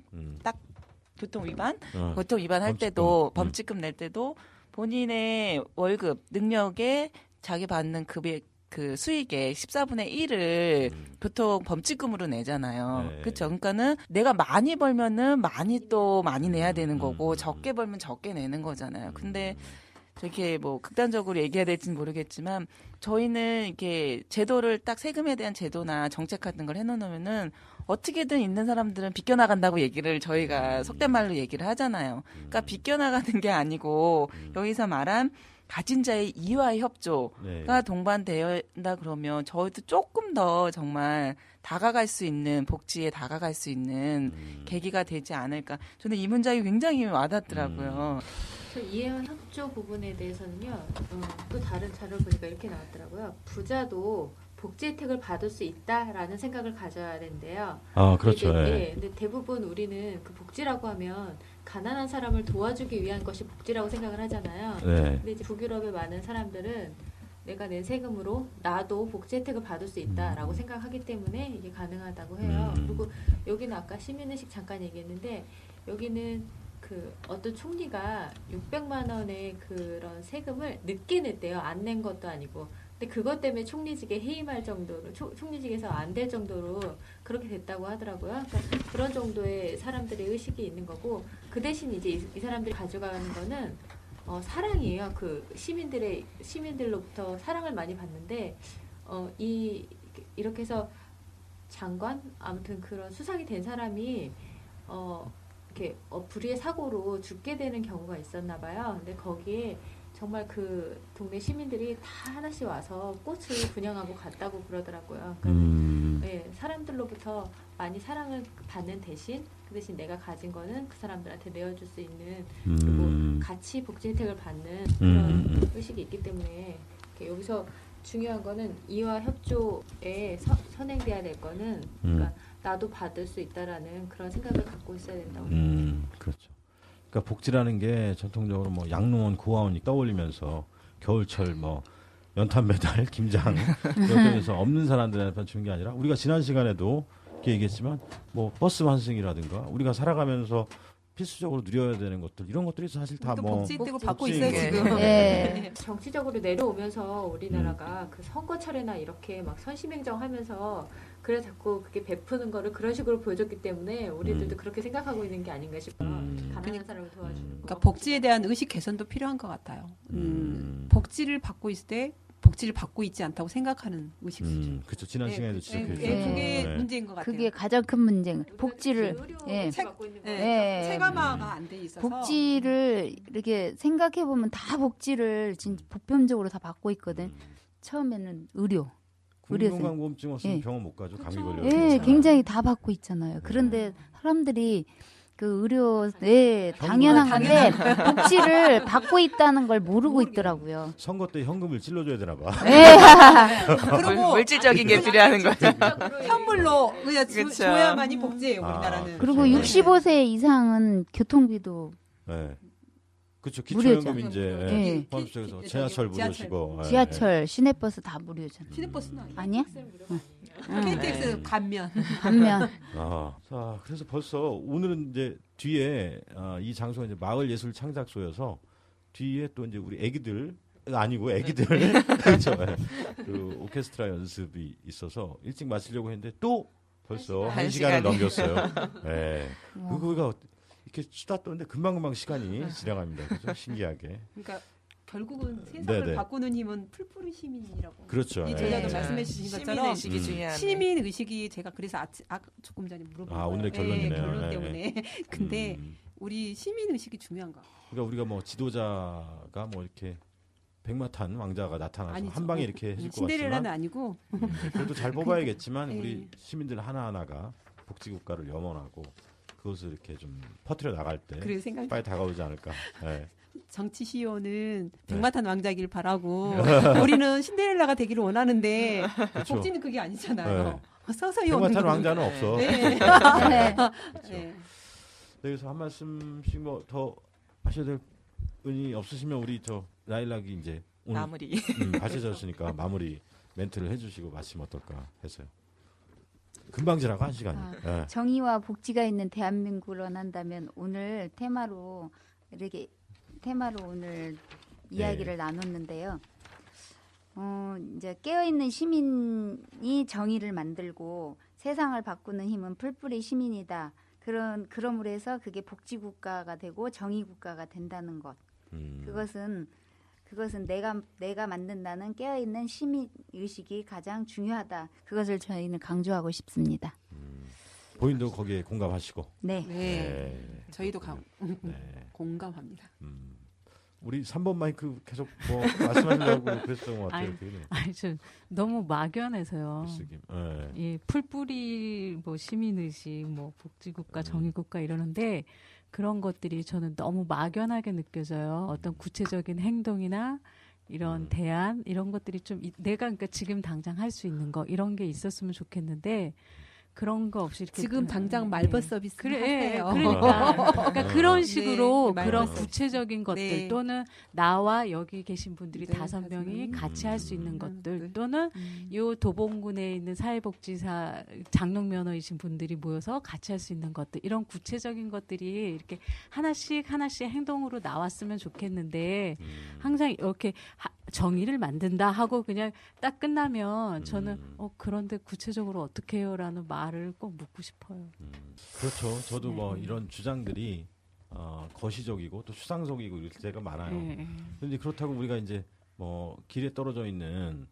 위반? 교통 위반할 때도 범칙금 낼 때도 본인의 월급, 능력에 자기 받는 급의 그 수익의 14분의 1을 보통 범칙금으로 내잖아요. 네. 그렇죠. 그러니까는 내가 많이 벌면은 많이 내야 되는 거고 적게 벌면 적게 내는 거잖아요. 근데 저렇게 뭐 극단적으로 얘기해야 될지는 모르겠지만 저희는 이렇게 제도를 딱 세금에 대한 제도나 정책 같은 걸 해놓으면은 어떻게든 있는 사람들은 비껴나간다고 얘기를 저희가 속된 말로 얘기를 하잖아요. 그러니까 비껴나가는 게 아니고 여기서 말한 가진 자의 이해와 협조가 네. 동반된다 그러면 저희도 조금 더 정말 다가갈 수 있는 복지에 다가갈 수 있는 계기가 되지 않을까. 저는 이 문장이 굉장히 와닿더라고요. 저 이해와 협조 부분에 대해서는요. 또 다른 자료를 보니까 이렇게 나왔더라고요. 부자도 복지 혜택을 받을 수 있다라는 생각을 가져야 된대요. 그렇죠. 이게, 네. 예, 근데 대부분 우리는 그 복지라고 하면 가난한 사람을 도와주기 위한 것이 복지라고 생각을 하잖아요. 네. 근데 이제 북유럽의 많은 사람들은 내가 낸 세금으로 나도 복지 혜택을 받을 수 있다라고 생각하기 때문에 이게 가능하다고 해요. 그리고 여기는 아까 시민의식 잠깐 얘기했는데 여기는 그 어떤 총리가 600만 원의 그런 세금을 늦게 냈대요. 안 낸 것도 아니고. 근데 그것 때문에 총리직에 해임할 정도로 총리직에서 안 될 정도로 그렇게 됐다고 하더라고요. 그러니까 그런 정도의 사람들의 의식이 있는 거고 그 대신 이제 이 사람들이 가져가는 거는 사랑이에요. 그 시민들로부터 사랑을 많이 받는데 이렇게 해서 장관 아무튼 그런 수상이 된 사람이 이렇게 불의의 사고로 죽게 되는 경우가 있었나 봐요. 근데 거기에 정말 그 동네 시민들이 다 하나씩 와서 꽃을 분양하고 갔다고 그러더라고요. 그러니까 네, 사람들로부터 많이 사랑을 받는 대신 그 대신 내가 가진 거는 그 사람들한테 내어줄 수 있는 그리고 같이 복지 혜택을 받는 그런 의식이 있기 때문에 여기서 중요한 거는 이와 협조에 선행돼야 될 거는 그러니까 나도 받을 수 있다라는 그런 생각을 갖고 있어야 된다고 생각합니다. 그렇죠. 그러니까 복지라는 게 전통적으로 뭐 양로원, 고아원이 떠올리면서 겨울철 뭐 연탄 배달, 김장 이렇게 해서 없는 사람들한테 주는 게 아니라 우리가 지난 시간에도 이렇게 얘기했지만 뭐 버스 환승이라든가 우리가 살아가면서 필수적으로 누려야 되는 것들 이런 것들이 사실 다 또 뭐 복지 혜택을 받고 복지 있어요 게. 지금. 네. 정치적으로 내려오면서 우리나라가 그 선거 차례나 이렇게 막 선심행정하면서 그래 자꾸 그게 베푸는 거를 그런 식으로 보여줬기 때문에 우리들도 그렇게 생각하고 있는 게 아닌가 싶어요. 가난한 사람을 도와주는 거. 그러니까 복지에 대한 의식 개선도 필요한 것 같아요. 복지를 받고 있을 때 복지를 받고 있지 않다고 생각하는 의식 수준. 그렇죠. 지난 시간에도 지적했죠. 그게 네. 문제인 것 같아요. 그게 가장 큰 문제인 거예요. 복지를 예. 책- 받고 있는 거. 예. 체감화가 안 돼 있어서 복지를 이렇게 생각해 보면 다 복지를 진짜 보편적으로 다 받고 있거든. 처음에는 의료. 공동건강보험증 없으면 예. 병원 못 가죠. 감기 그렇죠. 걸려서. 예, 굉장히 다 받고 있잖아요. 그런데 사람들이 그 의료에 당연한 건데 복지를 받고 있다는 걸 모르고 있더라고요. 선거 때 현금을 찔러줘야 되나 봐. 그리고 물질적인 게 필요한 거죠. 현물로 그냥 그쵸. 줘야만이 복지예요 우리나라는. 그리고 그렇죠. 65세 이상은 교통비도 네. 그렇죠. 무료죠. 기초연금 이제 네. 포함시켜서 기- 지하철 지하철. 무료시고. 예, 지하철, 시내버스 다 무료잖아요. 시내버스는 아니야? KTX 감면. 반면 자, 그래서 벌써 오늘은 이제 뒤에 이 장소가 이제 마을 예술 창작소여서 뒤에 또 이제 우리 애기들 아니고 애기들 그렇죠. 예. 그 오케스트라 연습이 있어서 일찍 마치려고 했는데 또 벌써 한 시간을 넘겼어요. 예. 그거가 이렇게 수다 떠는데 금방금방 시간이 지나갑니다. 그죠? 신기하게. 그러니까 결국은 세상을 네네. 바꾸는 힘은 풀뿌리 시민이라고. 그렇죠. 이 예. 전에도 네. 말씀해 주신 시민 것처럼 의식이 중요하네. 시민 의식이 제가 그래서 조금 전에 물어본 아, 오늘의 거예요. 결론이네요. 결론 네. 때문에. 근데 음. 우리 시민 의식이 중요한 거. 그러니까 우리가 뭐 지도자가 뭐 이렇게 백마탄 왕자가 나타나서 아니죠. 한 방에 이렇게 해줄 것 신데렐라는 같지만 아니고 그래도 잘 뽑아야겠지만 네. 우리 시민들 하나하나가 복지국가를 염원하고 그것을 이렇게 좀 퍼뜨려 나갈 때 그런 생각. 빨리 다가오지 않을까. 예. 정치 시효는 네. 백마탄 왕자길 바라고 우리는 신데렐라가 되기를 원하는데 그렇죠. 복지는 그게 아니잖아요. 서서히 오는 백마탄 거는. 왕자는 없어. 네. 네. 그렇죠. 네. 그래서 한 말씀씩 뭐 더 하셔야 될 의미 없으시면 우리 저 라일락이 이제 오늘 마무리. 하셔졌으니까 마무리 멘트를 해주시고 마치면 어떨까 해서요. 금방 지나가 한 시간이. 예. 정의와 복지가 있는 대한민국을 원한다면 오늘 테마로 오늘 이야기를 나눴는데요. 이제 깨어있는 시민이 정의를 만들고 세상을 바꾸는 힘은 풀뿌리 시민이다. 그러므로 해서 그게 복지국가가 되고 정의국가가 된다는 것. 그것은 내가 만든다는 깨어있는 시민 의식이 가장 중요하다. 그것을 저희는 강조하고 싶습니다. 본인도 거기에 공감하시고. 네. 네. 저희도 네. 공감합니다. 우리 3번 마이크 계속 뭐 말씀하시려고 그랬던 것 같아요. 아니, 저 너무 막연해서요. 네. 이 풀뿌리 뭐 시민의식, 뭐 복지국가, 정의국가 이러는데 그런 것들이 저는 너무 막연하게 느껴져요. 어떤 구체적인 행동이나 이런 대안 이런 것들이 좀 내가 그러니까 지금 당장 할 수 있는 거 이런 게 있었으면 좋겠는데 그런 거 없이 이렇게 지금 당장 말벗 서비스 하세요. 그러니까 그런 식으로 네, 그런 말벗 구체적인 것들 네. 또는 나와 여기 계신 분들이 네, 5명이 같이 할 수 있는 것들 네. 또는 요 도봉군에 있는 사회복지사 장롱면허이신 분들이 모여서 같이 할 수 있는 것들 이런 구체적인 것들이 이렇게 하나씩 행동으로 나왔으면 좋겠는데 항상 이렇게 정의를 만든다 하고 그냥 딱 끝나면 저는 그런데 구체적으로 어떻게 해요라는 말을 꼭 묻고 싶어요. 그렇죠. 저도 뭐 이런 주장들이 거시적이고 또 추상적이고 이럴 때가 많아요. 그런데 그렇다고 우리가 이제 뭐 길에 떨어져 있는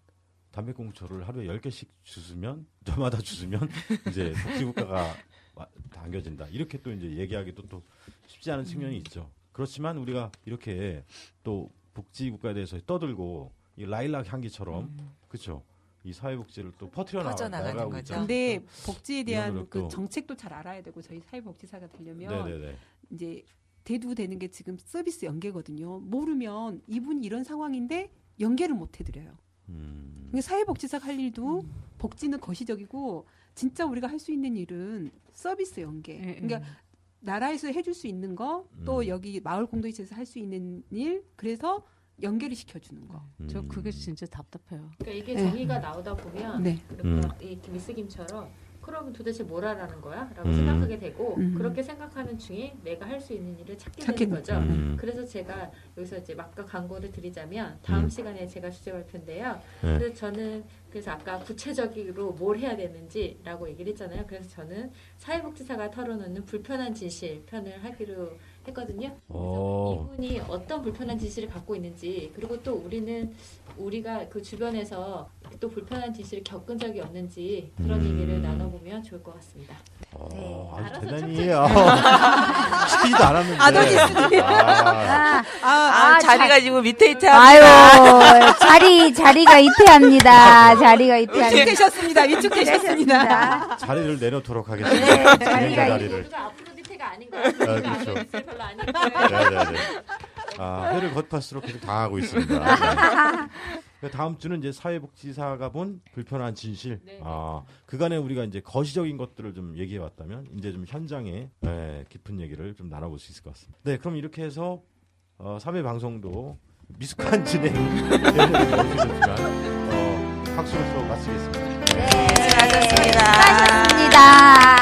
담배꽁초를 하루에 10개씩 주스면 저마다 주스면 이제 복지국가가 당겨진다. 이렇게 또 이제 얘기하기도 또 쉽지 않은 측면이 있죠. 그렇지만 우리가 이렇게 또 복지국가에 대해서 떠들고 이 라일락 향기처럼 그렇죠. 이 사회복지를 또 퍼져나가는 나가고 거죠. 있잖아요. 근데 복지에 대한 이런 그 노력도. 정책도 잘 알아야 되고 저희 사회복지사가 되려면 네네네. 이제 대두되는 게 지금 서비스 연계거든요. 모르면 이분이 이런 상황인데 연계를 못 해드려요. 그러니까 사회복지사가 할 일도 복지는 거시적이고 진짜 우리가 할 수 있는 일은 서비스 연계. 그러니까 나라에서 해줄 수 있는 거 또 여기 마을 공동체에서 할 수 있는 일 그래서 연계를 시켜주는 거. 저 그게 진짜 답답해요. 그러니까 이게 네. 정의가 나오다 보면 네. 그러니까 이 미스 김처럼 그러면 도대체 뭘 하라는 거야? 라고 생각하게 되고 그렇게 생각하는 중에 내가 할 수 있는 일을 찾게 되는 거죠. 그래서 제가 여기서 이제 막가 광고를 드리자면 다음 시간에 제가 주제 발표인데요. 네. 그래서 저는 그래서 아까 구체적으로 뭘 해야 되는지라고 얘기를 했잖아요. 그래서 저는 사회복지사가 털어놓는 불편한 진실 편을 하기로 했거든요. 그래서 이분이 어떤 불편한 진실을 갖고 있는지 그리고 또 우리가 그 주변에서 또 불편한 진실을 겪은 적이 없는지 그런 얘기를 나눠보면 좋을 것 같습니다. 네. 아주 알아서 대단히 척척 시키지도 않았는데. 아도니스님. 자리가 지금 밑에 있지 아유, 자리가 이태합니다. 자리가 이태합니다. 위축되셨습니다. 위축되셨습니다. 자리를 내놓도록 하겠습니다. 네, 자리가 자리를. 우리가 아프로디테가 아닌 거예요. 우리가 그렇죠. 아프로디테 별로 아닌 거예요. 네네네. 회를 겉팔수록 계속 당하고 있습니다. 네. 다음 주는 이제 사회복지사가 본 불편한 진실. 네. 그간에 우리가 이제 거시적인 것들을 좀 얘기해 왔다면 이제 좀 현장에 깊은 얘기를 좀 나눠볼 수 있을 것 같습니다. 네, 그럼 이렇게 해서 3회 방송도 미숙한 진행 어떻게 박수로서 마치겠습니다. 네. 수고하셨습니다. 수고하셨습니다.